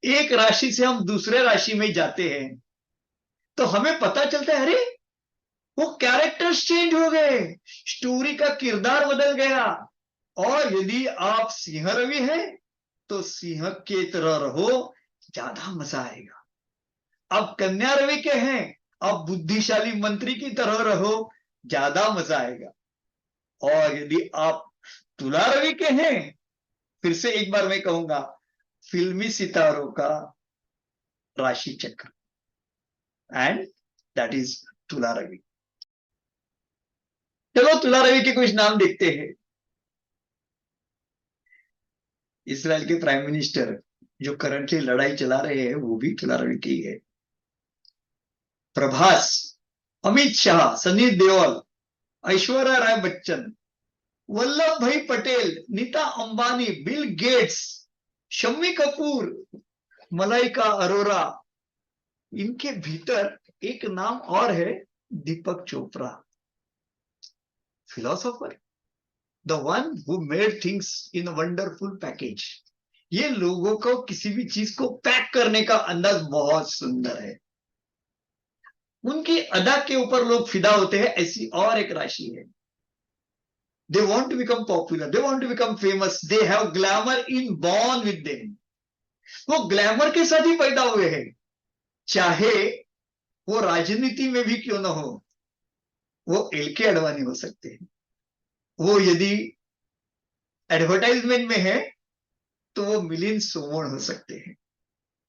एक राशि से हम दूसरे राशि में जाते हैं तो हमें पता चलता है, अरे वो कैरेक्टर्स चेंज हो गए, स्टोरी का किरदार बदल गया। और यदि आप सिंह रवि हैं तो सिंह के तरह रहो, ज्यादा मजा आएगा। अब कन्या रवि के हैं, अब बुद्धिशाली मंत्री की तरह रहो, ज्यादा मजा आएगा। और यदि आप तुला रवि के हैं, फिर से एक बार मैं कहूंगा, फिल्मी सितारों का राशि चक्र, एंड दैट इज तुला रवि। चलो तुला रवि के कुछ नाम देखते हैं। इसराइल के प्राइम मिनिस्टर जो करंटली लड़ाई चला रहे हैं वो भी तुला रवि के ही है। Prabhas, Amit Shah, Sunny Deol, Aishwarya Rai Bachchan, Vallabh Bhai Patel, Nita Ambani, Bill Gates, Shammi Kapoor, Malaika Arora. इनके भीतर एक नाम और है, Deepak Chopra, philosopher, the one who made things in wonderful package. ये लोगों को किसी भी चीज को पैक करने का अंदाज बहुत सुंदर है। उनकी अदा के ऊपर लोग फिदा होते हैं। ऐसी और एक राशि है, they want to become popular, they want to become famous, they have glamour in born with them. वो ग्लैमर के साथ ही पैदा हुए हैं, चाहे वो राजनीति में भी क्यों ना हो। वो एल के अडवाणी हो सकते हैं, वो यदि एडवर्टाइजमेंट में है तो वो मिलिंद सोमण हो सकते हैं,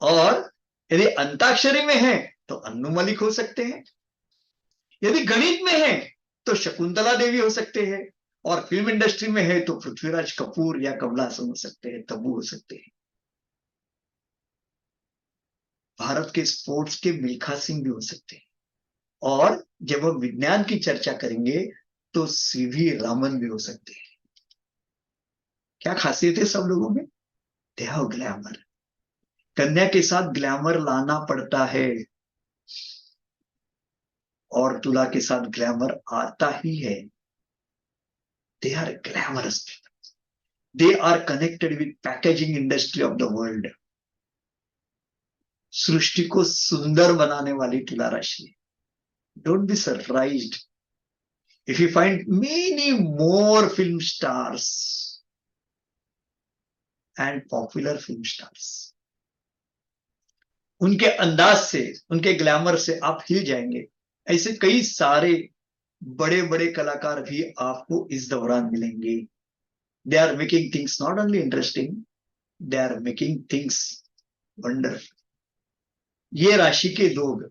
और यदि अंताक्षरी में है तो अन्नू मलिक हो सकते हैं, यदि गणित में है तो शकुंतला देवी हो सकते हैं, और फिल्म इंडस्ट्री में है तो पृथ्वीराज कपूर या कमला हसन हो सकते हैं, तब्बू हो सकते हैं। भारत के स्पोर्ट्स के मिल्खा सिंह भी हो सकते हैं। और जब हम विज्ञान की चर्चा करेंगे तो सीवी रामन भी हो सकते हैं। क्या खासियत है सब लोगों में? दे हैव ग्लैमर। कन्या के साथ ग्लैमर लाना पड़ता है, और तुला के साथ ग्लैमर आता ही है। They are glamorous, they are connected with packaging industry of the world. सृष्टि को सुंदर बनाने वाली तुला राशि। Don't be surprised if you find many more film stars and popular film stars, उनके अंदाज से, उनके ग्लैमर से आप हिल जाएंगे। ऐसे कई सारे बड़े बड़े कलाकार भी आपको इस दौरान मिलेंगे। They are making things not only interesting, they are making things wonderful. ये राशि के लोग,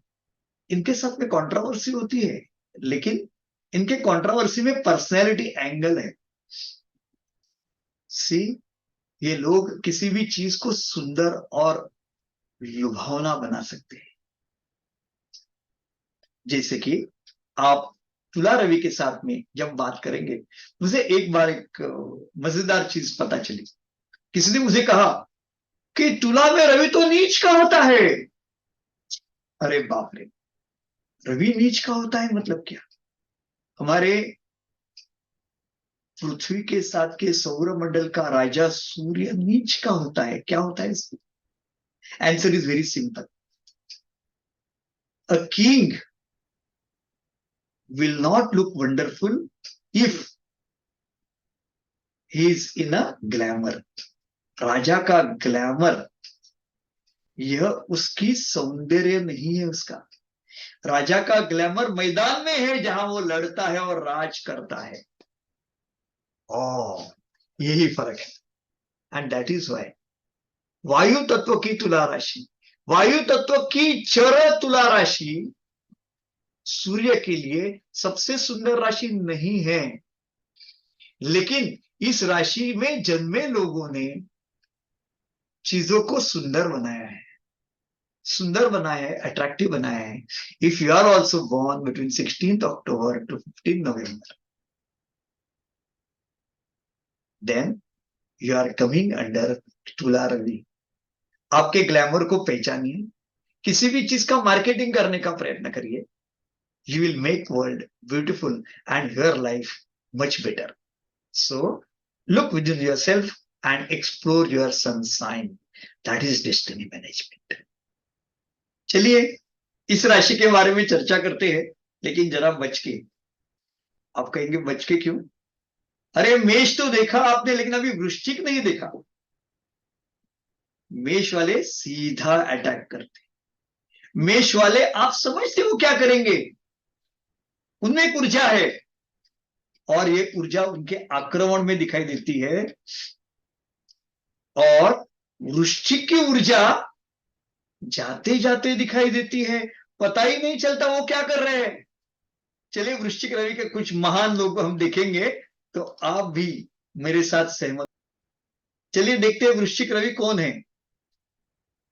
इनके साथ में कंट्रोवर्सी होती है, लेकिन इनके कंट्रोवर्सी में पर्सनैलिटी एंगल है। सी, ये लोग किसी भी चीज को सुंदर और लुभावना बना सकते हैं। जैसे कि आप तुला रवि के साथ में जब बात करेंगे, मुझे एक बार एक मजेदार चीज पता चली। किसी ने मुझे कहा कि तुला में रवि तो नीच का होता है। अरे बाप रे, रवि नीच का होता है मतलब क्या? हमारे पृथ्वी के साथ के सौरमंडल का राजा सूर्य नीच का होता है। क्या होता है इसमें? Answer is very simple. A king will not look wonderful if he is in a glamour. राजा का ग्लैमर यह उसकी सौंदर्य नहीं है। उसका राजा का ग्लैमर मैदान में है, जहां वो लड़ता है और राज करता है। यही फर्क है। एंड दैट इज वाई वायु तत्व की तुला राशि, वायु तत्व की चर तुला राशि सूर्य के लिए सबसे सुंदर राशि नहीं है, लेकिन इस राशि में जन्मे लोगों ने चीजों को सुंदर बनाया है, सुंदर बनाया है, अट्रैक्टिव बनाया है। If you are also born between 16th October to 15 November, then you are coming under तुला रवि। आपके ग्लैमर को पहचानिए, किसी भी चीज का मार्केटिंग करने का प्रयत्न करिए। You will make world beautiful and your life much better. So look with in your self and explore your sunshine. That is destiny management. चलिए इस राशि के बारे में चर्चा करते हैं, लेकिन जरा बच के। आप कहेंगे बच के क्यों? अरे मेष तो देखा आपने, लेकिन अभी वृश्चिक नहीं देखा। मेष वाले सीधा अटैक करते हैं। मेष वाले आप समझते हो क्या करेंगे, उनमें एक ऊर्जा है और ये ऊर्जा उनके आक्रमण में दिखाई देती है। और वृश्चिक की ऊर्जा जाते जाते दिखाई देती है, पता ही नहीं चलता वो क्या कर रहे हैं। चलिए वृश्चिक रवि के कुछ महान लोग हम देखेंगे तो आप भी मेरे साथ सहमत। चलिए देखते हैं वृश्चिक रवि कौन है।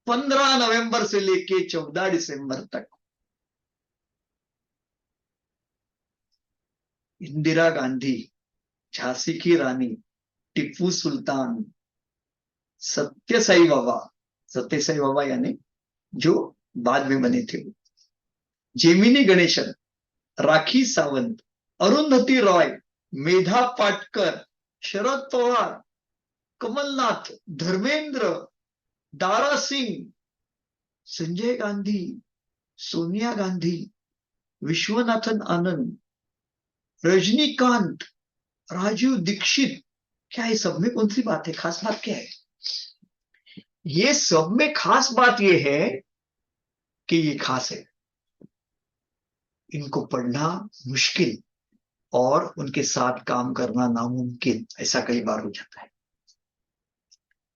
15 नवंबर से लेके 14 दिसंबर तक इंदिरा गांधी, झांसी की रानी, टिप्पू सुल्तान, सत्य साई बाबा यानी जो बाद में बने थे, जेमिनी गणेशन, राखी सावंत, अरुंधति रॉय, मेधा पाटकर, शरद पवार, कमलनाथ, धर्मेंद्र, दारा सिंह, संजय गांधी, सोनिया गांधी, विश्वनाथन आनंद, रजनीकांत, राजीव दीक्षित। क्या ये सब में कौन सी बात है, खास बात क्या है? ये सब में खास बात ये है कि ये खास है, इनको पढ़ना मुश्किल और उनके साथ काम करना नामुमकिन, ऐसा कई बार हो जाता है।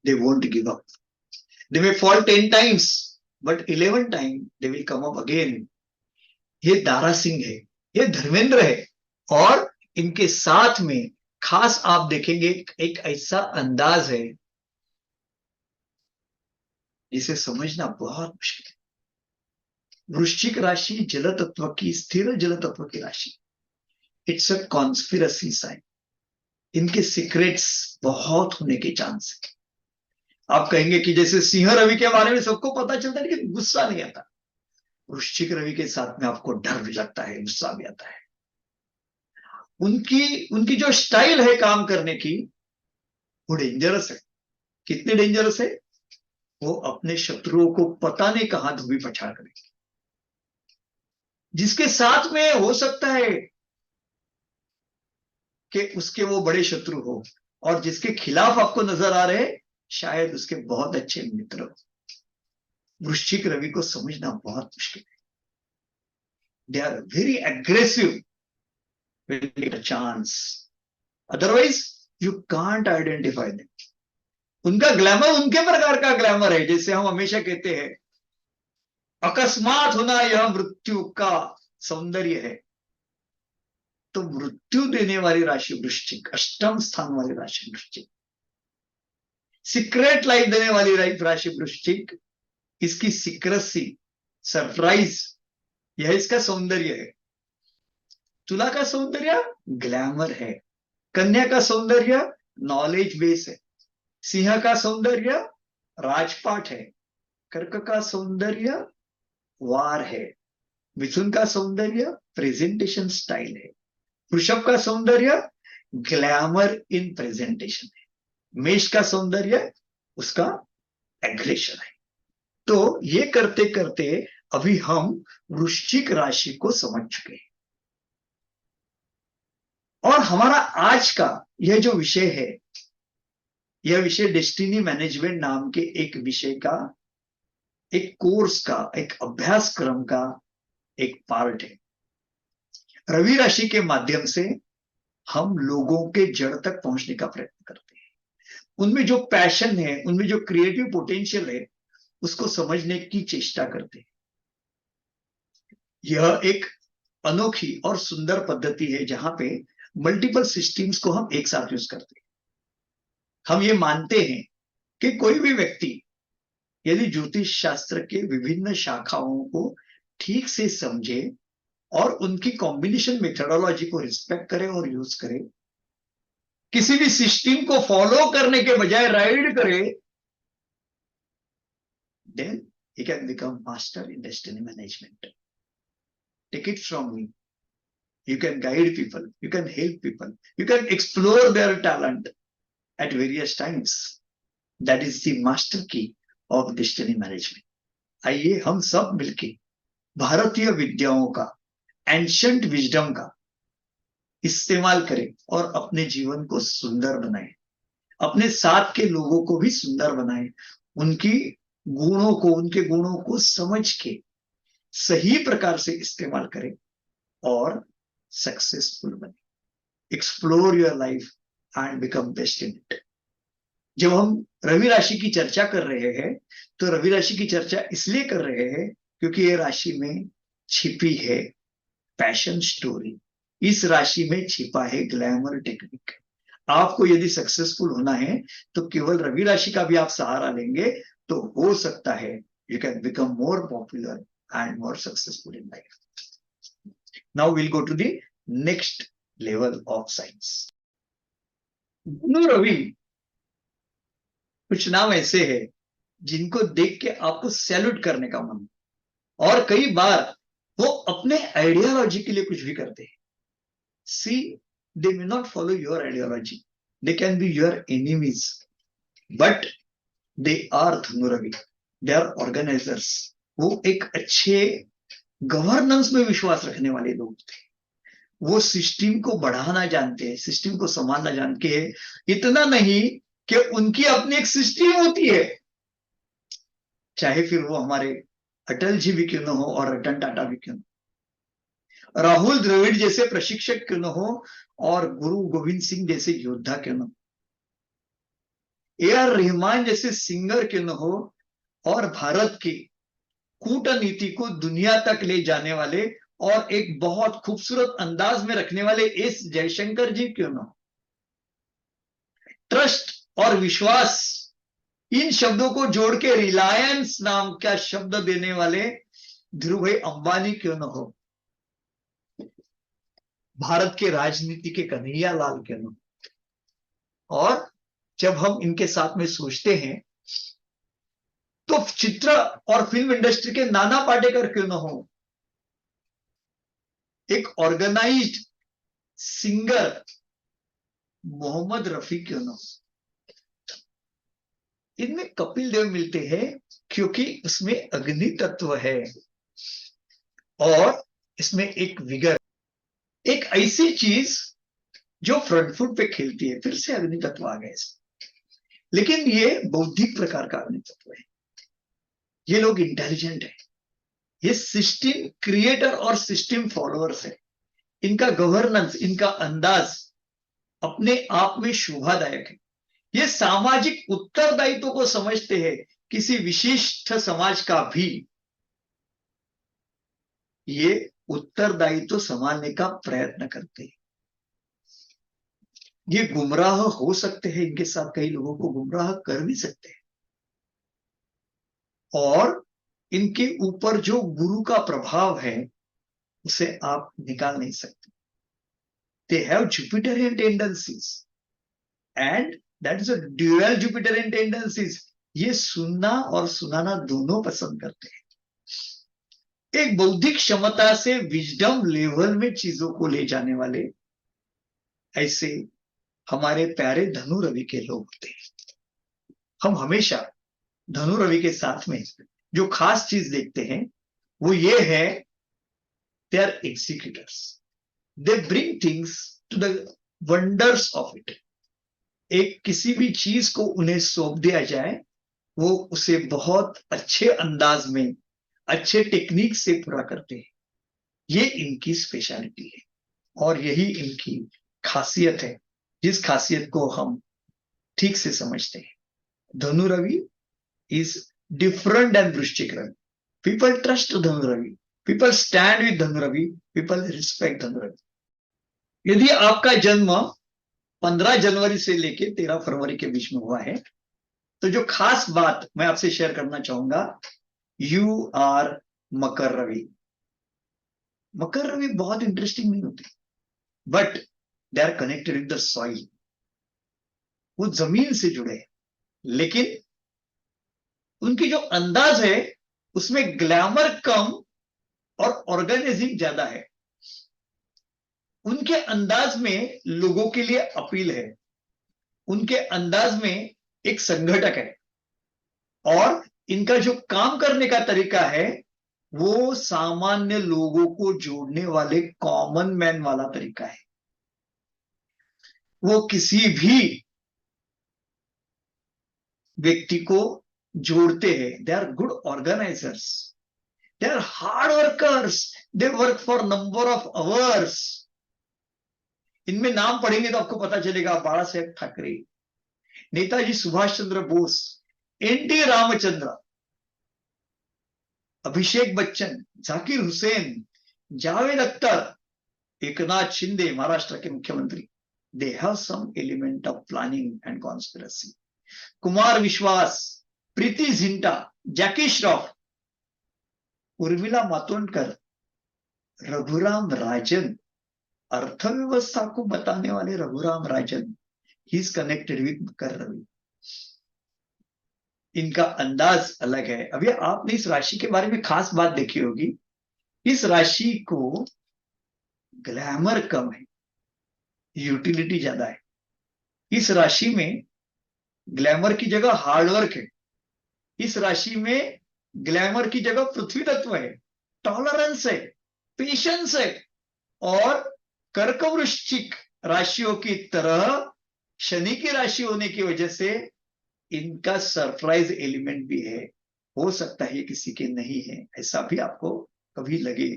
They won't give up, they may fall 10 times but 11 time they will come up again. ये दारा सिंह है, ये धर्मेंद्र है, और इनके साथ में खास आप देखेंगे एक ऐसा अंदाज है जिसे समझना बहुत मुश्किल है। वृश्चिक राशि जल तत्व की, स्थिर जल तत्व की राशि, इट्स अ कॉन्स्पिरसी साइन। इनके सीक्रेट्स बहुत होने के चांस है। आप कहेंगे कि जैसे सिंह रवि के बारे में सबको पता चलता है लेकिन गुस्सा नहीं आता, वृश्चिक रवि के साथ में आपको डर भी लगता है, गुस्सा भी आता है। उनकी उनकी जो स्टाइल है काम करने की, वो डेंजरस है। कितने डेंजरस है, वो अपने शत्रुओं को पता नहीं कहां धोबी पछाड़ करेंगे। जिसके साथ में हो सकता है कि उसके वो बड़े शत्रु हो, और जिसके खिलाफ आपको नजर आ रहे शायद उसके बहुत अच्छे मित्र हो। वृश्चिक रवि को समझना बहुत मुश्किल है। They are very aggressive when you get a chance, otherwise you can't identify them। उनका ग्लैमर उनके प्रकार का ग्लैमर है, जैसे हम हमेशा कहते हैं अकस्मात होना यह मृत्यु का सौंदर्य है। तो मृत्यु देने वाली राशि वृश्चिक, अष्टम स्थान वाली राशि वृश्चिक, सीक्रेट लाइफ देने वाली राशि वृश्चिक, इसकी सीक्रेसी, सरप्राइज, यह इसका सौंदर्य है। तुला का सौंदर्य ग्लैमर है, कन्या का सौंदर्य नॉलेज बेस है, सिंह का सौंदर्य राजपाट है, कर्क का सौंदर्य वार है, मिथुन का सौंदर्य प्रेजेंटेशन स्टाइल है, वृषभ का सौंदर्य ग्लैमर इन प्रेजेंटेशन है, मेष का सौंदर्य उसका एग्रेशन है। तो ये करते करते अभी हम वृश्चिक राशि को समझ चुके हैं। और हमारा आज का यह जो विषय है, यह विषय डेस्टिनी मैनेजमेंट नाम के एक विषय का, एक कोर्स का, एक अभ्यासक्रम का एक पार्ट है। रवि राशि के माध्यम से हम लोगों के जड़ तक पहुंचने का प्रयत्न करते हैं। उनमें जो पैशन है, उनमें जो क्रिएटिव पोटेंशियल है, उसको समझने की चेष्टा करते हैं। यह एक अनोखी और सुंदर पद्धति है जहां पे मल्टीपल सिस्टम्स को हम एक साथ यूज करते हैं। हम ये मानते हैं कि कोई भी व्यक्ति यदि ज्योतिष शास्त्र के विभिन्न शाखाओं को ठीक से समझे और उनकी कॉम्बिनेशन मेथोडोलॉजी को रिस्पेक्ट करे और यूज करे, किसी भी सिस्टम को फॉलो करने के बजाय राइड करे, then he can become master in destiny management. Take it from me. You can guide people, you can help people, you can explore their talent at various times. That is the master key of destiny management. आइए हम सब मिलके भारतीय विद्याओं का, ancient wisdom का इस्तेमाल करें और अपने जीवन को सुंदर बनाएं, अपने साथ के लोगों को भी सुंदर बनाएं, उनके गुणों को समझ के सही प्रकार से इस्तेमाल करें और सक्सेसफुल बने। Explore your life and become best in it. जब हम रवि राशि की चर्चा कर रहे हैं तो रवि राशि की चर्चा इसलिए कर रहे हैं क्योंकि ये राशि में छिपी है पैशन स्टोरी। इस राशि में छिपा है ग्लैमर टेक्निक। आपको यदि सक्सेसफुल होना है तो केवल रवि राशि का भी आप सहारा लेंगे तो हो सकता है you can become more popular and more successful in life. Now will go to the next level of science. धनु रवि कुछ नाम ऐसे हैं जिनको देख के आपको सैल्यूट करने का मन, और कई बार वो अपने आइडियोलॉजी के लिए कुछ भी करते हैं। सी, they may not follow your ideology, they can be your enemies, but they are Dhanu Ravi, they are organizers। वो एक अच्छे गवर्नेंस में विश्वास रखने वाले लोग थे। वो सिस्टम को बढ़ाना जानते हैं, सिस्टम को संभालना जानते हैं। इतना नहीं कि उनकी अपनी एक सिस्टम होती है, चाहे फिर वो हमारे अटल जी भी क्यों न हो और रतन टाटा भी क्यों न, राहुल द्रविड़ जैसे प्रशिक्षक क्यों न हो और गुरु गोविंद सिंह जैसे योद्धा क्यों न हो, ए आर रहमान जैसे सिंगर क्यों न हो और भारत की कूटनीति को दुनिया तक ले जाने वाले और एक बहुत खूबसूरत अंदाज में रखने वाले एस जयशंकर जी क्यों न हो। ट्रस्ट और विश्वास, इन शब्दों को जोड़ के रिलायंस नाम का शब्द देने वाले धीरू भाई अंबानी क्यों न हो। भारत के राजनीति के कन्हैया लाल क्यों न हो। और जब हम इनके साथ में सोचते हैं तो चित्र और फिल्म इंडस्ट्री के नाना पाटेकर क्यों न हो। एक ऑर्गेनाइज्ड सिंगर मोहम्मद रफी क्यों न हो। इनमें कपिल देव मिलते हैं क्योंकि उसमें अग्नि तत्व है और इसमें एक विगर, एक ऐसी चीज जो फ्रंट फुट पे खेलती है। फिर से अग्नि तत्व आ गए, लेकिन ये बौद्धिक प्रकार का अग्नि तत्व है। ये लोग इंटेलिजेंट है, ये सिस्टम क्रिएटर और सिस्टम फॉलोअर्स है। इनका गवर्नेंस, इनका अंदाज अपने आप में शोभादायक है। ये सामाजिक उत्तरदायित्व को समझते हैं, किसी विशिष्ट समाज का भी ये उत्तरदायित्व संभालने का प्रयत्न करते हैं। ये गुमराह हो सकते हैं, इनके साथ कई लोगों को गुमराह कर भी सकते हैं, और इनके ऊपर जो गुरु का प्रभाव है उसे आप निकाल नहीं सकते। They have Jupiterian tendencies and that is a dual Jupiterian tendencies. ये सुनना और सुनाना दोनों पसंद करते हैं। एक बौद्धिक क्षमता से विजडम लेवल में चीजों को ले जाने वाले ऐसे हमारे प्यारे धनु रवि के लोग होते हैं। हम हमेशा धनु रवि के साथ में जो खास चीज देखते हैं वो ये है, they are executors, they bring things to the wonders of it. एक किसी भी चीज को उन्हें सौंप दिया जाए, वो उसे बहुत अच्छे अंदाज में, अच्छे टेक्निक से पूरा करते हैं। ये इनकी स्पेशलिटी है और यही इनकी खासियत है, जिस खासियत को हम ठीक से समझते हैं। धनु रवि is different than वृश्चिक Ravi. People trust Dhanu Ravi, people stand with Dhanu Ravi, people respect Dhanu Ravi। यदि आपका जन्म 15 जनवरी से लेके 13 फरवरी के बीच में हुआ है तो जो खास बात मैं आपसे शेयर करना चाहूंगा, यू आर मकर रवि। मकर रवि बहुत इंटरेस्टिंग नहीं होते, but they are connected with the soil. वो जमीन से जुड़े हैं, लेकिन उनकी जो अंदाज है उसमें ग्लैमर कम और ऑर्गेनाइजिंग ज्यादा है। उनके अंदाज में लोगों के लिए अपील है, उनके अंदाज में एक संगठक है, और इनका जो काम करने का तरीका है वो सामान्य लोगों को जोड़ने वाले कॉमन मैन वाला तरीका है। वो किसी भी व्यक्ति को जोड़ते हैं, they are good organisers, they are hard workers, they work for number of hours. इनमें नाम पढ़ेंगे तो आपको पता चलेगा, बाला साहेब ठाकरे, नेताजी सुभाष चंद्र बोस, एनटी रामचंद्र, अभिषेक बच्चन, जाकिर हुसैन, जावेद अख्तर, एकनाथ शिंदे महाराष्ट्र के मुख्यमंत्री, they have some element of planning and conspiracy. Kumar Vishwas, Preity Zinta, जैकी श्रॉफ, उर्मिला मातोंडकर, रघुराम राजन, अर्थव्यवस्था को बताने वाले Raghuram Rajan, he is connected with मकर रवि। इनका अंदाज अलग है। अभी आपने इस राशि के बारे में खास बात देखी होगी, इस राशि को ग्लैमर कम है, यूटिलिटी ज्यादा है। इस राशि में ग्लैमर की जगह हार्डवर्क है। इस राशि में ग्लैमर की जगह पृथ्वी तत्व है, टॉलरेंस है, पेशेंस है। और कर्क वृश्चिक राशियों की तरह शनि की राशि होने की वजह से इनका सरप्राइज एलिमेंट भी है। हो सकता है किसी के नहीं है, ऐसा भी आपको कभी लगे,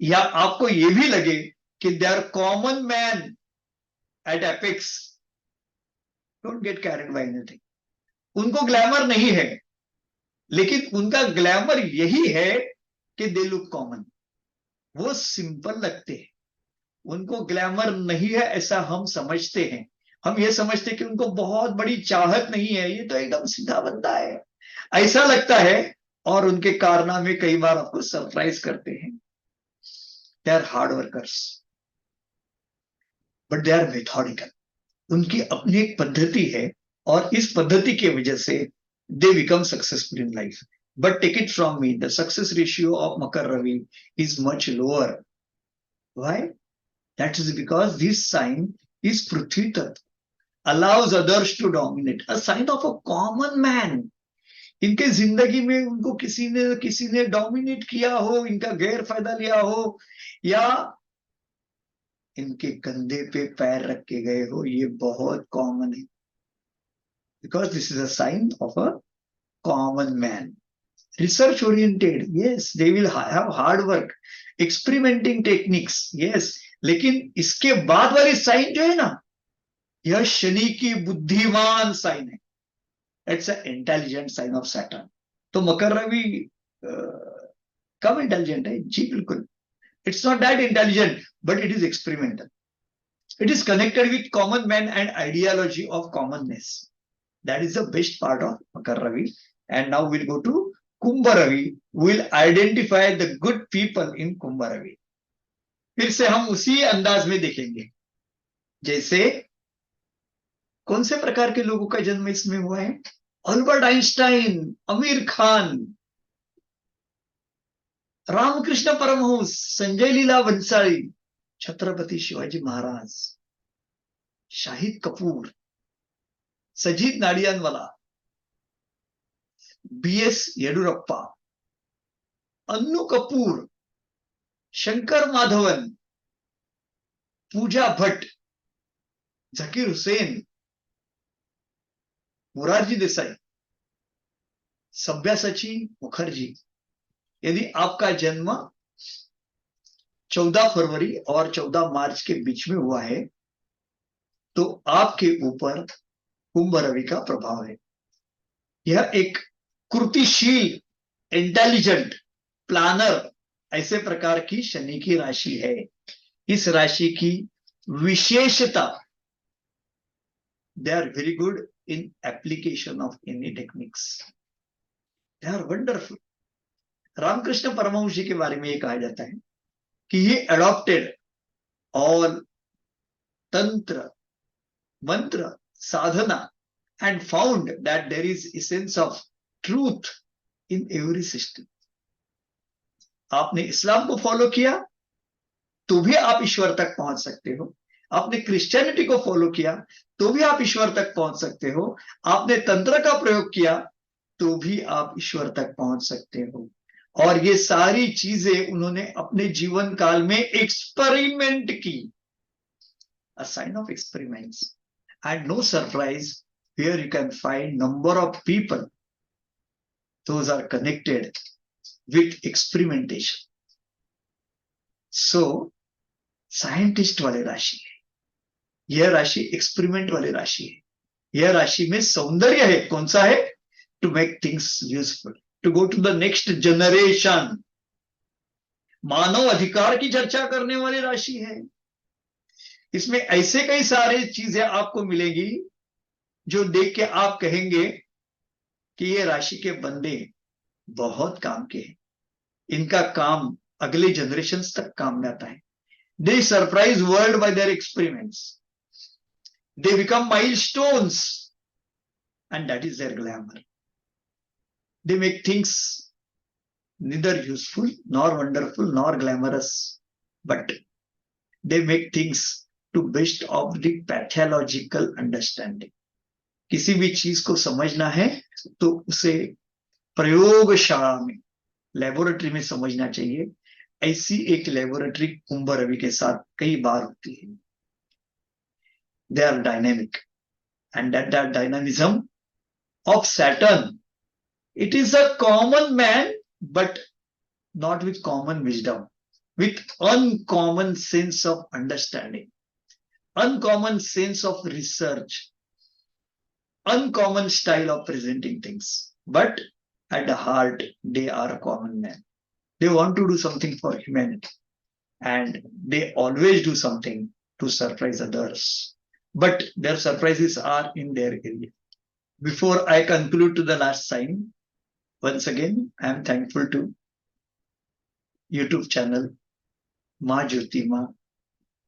या आपको यह भी लगे कि they are common man at epics. Don't get carried by anything. उनको ग्लैमर नहीं है, लेकिन उनका ग्लैमर यही है कि दे लुक कॉमन, वो सिंपल लगते हैं। उनको ग्लैमर नहीं है ऐसा हम समझते हैं। हम ये समझते हैं कि उनको बहुत बड़ी चाहत नहीं है, ये तो एकदम सीधा बंदा है, ऐसा लगता है। और उनके कारनामे कई बार आपको सरप्राइज करते हैं। They are hard workers but they are methodical. उनकी अपनी एक पद्धति है, और इस पद्धति की वजह से they become successful in life. But take it from me, the success ratio of मकर रवि is much lower. Why? That is because this sign is Prithvi Tattva, allows others to dominate, a sign of a common man. इनके जिंदगी में उनको किसी ने dominate किया हो, इनका गैर फायदा लिया हो, या इनके कंधे पे पैर रख के गए हो, ये बहुत कॉमन है। Because this is a sign of a common man. Research oriented, yes, they will have hard work, experimenting techniques, yes. लेकिन इसके बाद वाली साइन जो है ना, यह शनि की बुद्धिमान साइन है। It's a intelligent sign of Saturn. तो मकर रवि कम इंटेलिजेंट है जी, बिल्कुल। It's not that intelligent, but it is experimental. It is connected with common man and ideology of commonness. That is the best part of मकर रवि। And now will go to कुंभ रवि। Will identify the good people in कुंभ रवि। फिर से हम उसी अंदाज में देखेंगे जैसे कौन से प्रकार के लोगों का जन्म इसमें हुआ है। अल्बर्ट आइंस्टाइन, आमिर खान, रामकृष्ण परमहंस, संजय लीला भंसाली, छत्रपति शिवाजी महाराज, शाहिद कपूर, सजीद नाडियानवाला, बीएस येडुरप्पा, अन्नू कपूर, शंकर माधवन, पूजा भट्ट, जकीर हुसैन, मोरारजी देसाई, सब्यासाची मुखर्जी। यदि आपका जन्म 14 फरवरी और 14 मार्च के बीच में हुआ है, तो आपके ऊपर कुंभ रवि का प्रभाव है। यह एक कृतिशील, इंटेलिजेंट, प्लानर, ऐसे प्रकार की शनि की राशि है। इस राशि की विशेषता, they are very good in application of any techniques, they are wonderful. Ramakrishna Paramahamsa ji के बारे में यह कहा जाता है कि ही अडॉप्टेड ऑल तंत्र, मंत्र, साधना and found that there is essence of truth in every system. आपने इस्लाम को फॉलो किया तो भी आप ईश्वर तक पहुंच सकते हो। आपने क्रिश्चियनिटी को फॉलो किया तो भी आप ईश्वर तक पहुंच सकते हो। आपने तंत्र का प्रयोग किया तो भी आप ईश्वर तक पहुंच सकते हो। और ये सारी चीजें उन्होंने अपने जीवन काल में एक्सपेरिमेंट की। A sign of experiments and no surprise, where you can find number of people, those are connected with experimentation. So scientist वाले राशि है, यह राशि एक्सपेरिमेंट वाली राशि है, यह राशि में सौंदर्य है. कौन सा है? To make things useful, to go to the next generation. मानव अधिकार की चर्चा करने वाली राशि है. इसमें ऐसे कई सारे चीजें आपको मिलेगी जो देख के आप कहेंगे कि ये राशि के बंदे बहुत काम के हैं, इनका काम अगले जनरेशन तक काम में आता है. They surprise world by their experiments. They become milestones, and that is their glamour. They make things neither useful nor wonderful nor glamorous, but they make things to best of the pathological understanding. किसी भी चीज को समझना है तो उसे प्रयोगशाला में, लेबोरेटरी में समझना चाहिए. ऐसी एक लेबोरेटरी कुंभ रवि के साथ कई बार होती है. They are dynamic and that dynamism of Saturn, it is a common man but not with common wisdom, with uncommon sense of understanding, uncommon sense of research, uncommon style of presenting things, but at the heart they are a common man. They want to do something for humanity, and they always do something to surprise others, but their surprises are in their area. Before I conclude to the last sign, once again I am thankful to YouTube channel Ma Jyoti Ma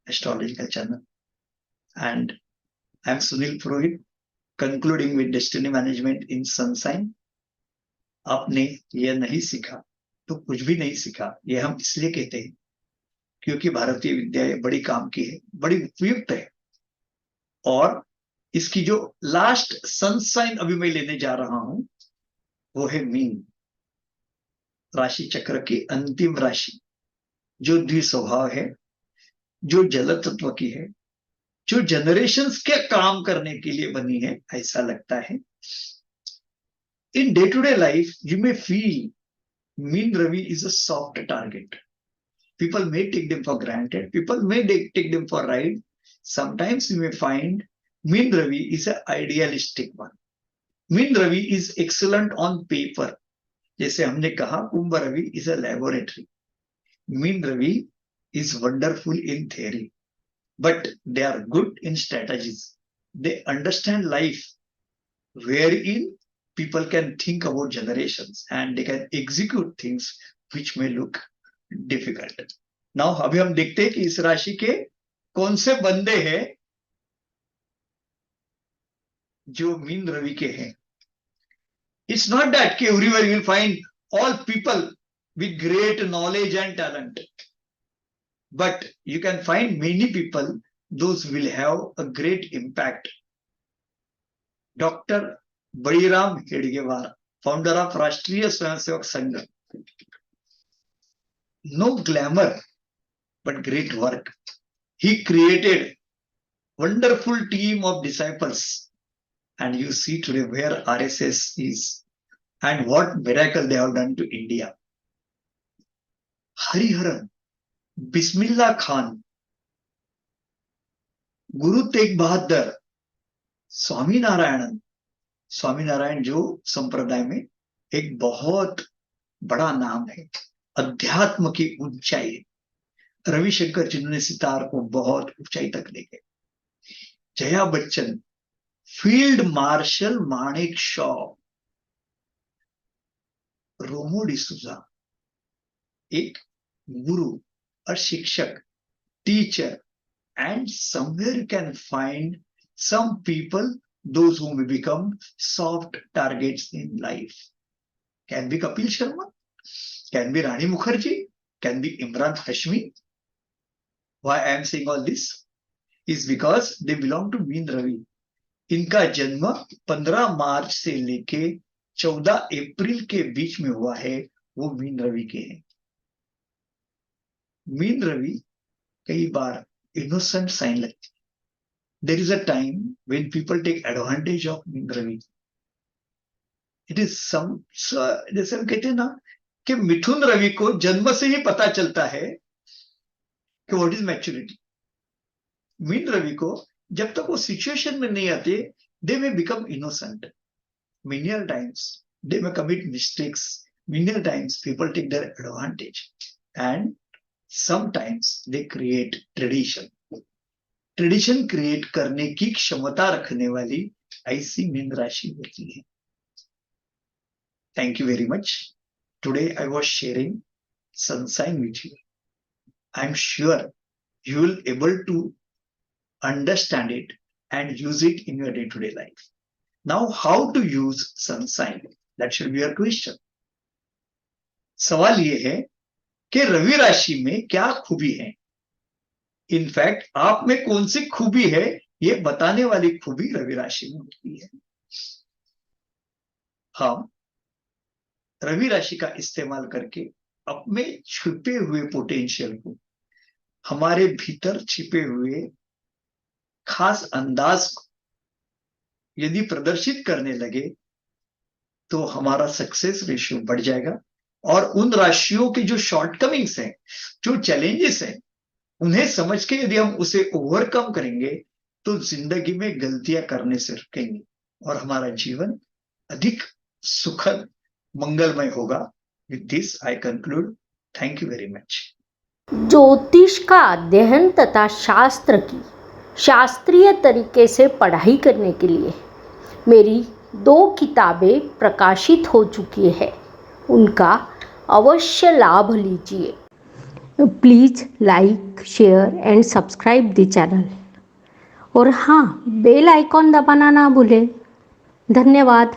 astrological channel, and I am Sunil Purohit, concluding with destiny management in sun sign. आपने यह नहीं सीखा तो कुछ भी नहीं सीखा, यह हम इसलिए कहते हैं क्योंकि भारतीय विद्या ये बड़ी काम की है, बड़ी उपयुक्त है. और इसकी जो लास्ट सन साइन अभी मैं लेने जा रहा हूं वो है मीन राशि चक्र की अंतिम राशि, जो द्विस्वभाव है, जो जल तत्व की है, जो जनरेशंस के काम करने के लिए बनी है, ऐसा लगता है. In day to day life you may feel मीन रवि is a soft target. People may take them for granted, people may take them for right. Sometimes you may find Meen Ravi is an idealistic one. Meen Ravi is excellent on paper. जैसे हमने कहा कुंभ Ravi is a laboratory. Meen Ravi is wonderful in theory, but they are good in strategies. They understand life, wherein people can think about generations and they can execute things which may look difficult. Now अभी हम देखते हैं कि इस राशि के कौन से बंदे हैं जो मीन रवि के हैं. इट्स नॉट दैट कि everywhere you will find all people with great knowledge and talent, but you can find many people those will have a great impact. Doctor Baliram Hedgewar, founder of Rashtriya Swayamsevak संघ. No glamour, but great work. He created wonderful team of disciples, and you see today where RSS is and what miracle they have done to India. Hariharan, Bismillah Khan, Guru Tegh Bahadur, Swaminarayan. Swaminarayan जो संप्रदाय में एक बहुत बड़ा नाम है, अध्यात्म की ऊंचाई. रविशंकर जिन्होंने सितार को बहुत ऊंचाई तक ले गए. Jaya Bachchan, field marshal Manekshaw, Remo D'Souza, एक गुरु और शिक्षक, teacher. And somewhere you can find some people those who may become soft targets in life. Can be Kapil Sharma, can be Rani Mukherjee, can be Imran Hashmi. Why I am saying all this is because they belong to Meen Ravi. इनका जन्म 15 मार्च से लेके 14 अप्रैल के बीच में हुआ है, वो mean रवि के हैं. मीन रवि कई बार इनोसेंट साइन लगती है, there is a time when people take advantage of Ravi. It is some, जैसे हम कहते हैं ना कि मिथुन रवि को जन्म से ही पता चलता है कि व्हाट इज मैच्योरिटी। मीन रवि को जब तक वो सिचुएशन में नहीं आते, they may become innocent. Many times they may commit mistakes. Many times people take their advantage, and sometimes they create tradition. Tradition create करने की क्षमता रखने वाली ऐसी मीन राशि होती है। Thank you very much. Today I was sharing sun sign with you. I am sure you will able to understand it and use it in your day-to-day life. Now, how to use sun sign? That should be your question. सवाल ये है कि रवि राशि में क्या खूबी है। In fact आप में कौन सी खूबी है ये बताने वाली खूबी रवि राशि में होती है। हम रवि राशि का इस्तेमाल करके अपने छुपे हुए पोटेंशियल को, हमारे भीतर छिपे हुए खास अंदाज को यदि प्रदर्शित करने लगे तो हमारा सक्सेस रेशियो बढ़ जाएगा, और उन राशियों की जो शॉर्टकमिंग्स हैं, जो चैलेंजेस हैं, उन्हें समझ के यदि हम उसे ओवरकम करेंगे तो जिंदगी में गलतियां करने से रुकेंगे और हमारा जीवन अधिक सुखद मंगलमय होगा। With this I conclude. Thank you very much. ज्योतिष का अध्ययन तथा शास्त्र की शास्त्रीय तरीके से पढ़ाई करने के लिए मेरी 2 किताबें प्रकाशित हो चुकी है, उनका अवश्य लाभ लीजिए। Please like, share and subscribe the channel, और हाँ, बेल आइकॉन दबाना ना भूलें। धन्यवाद।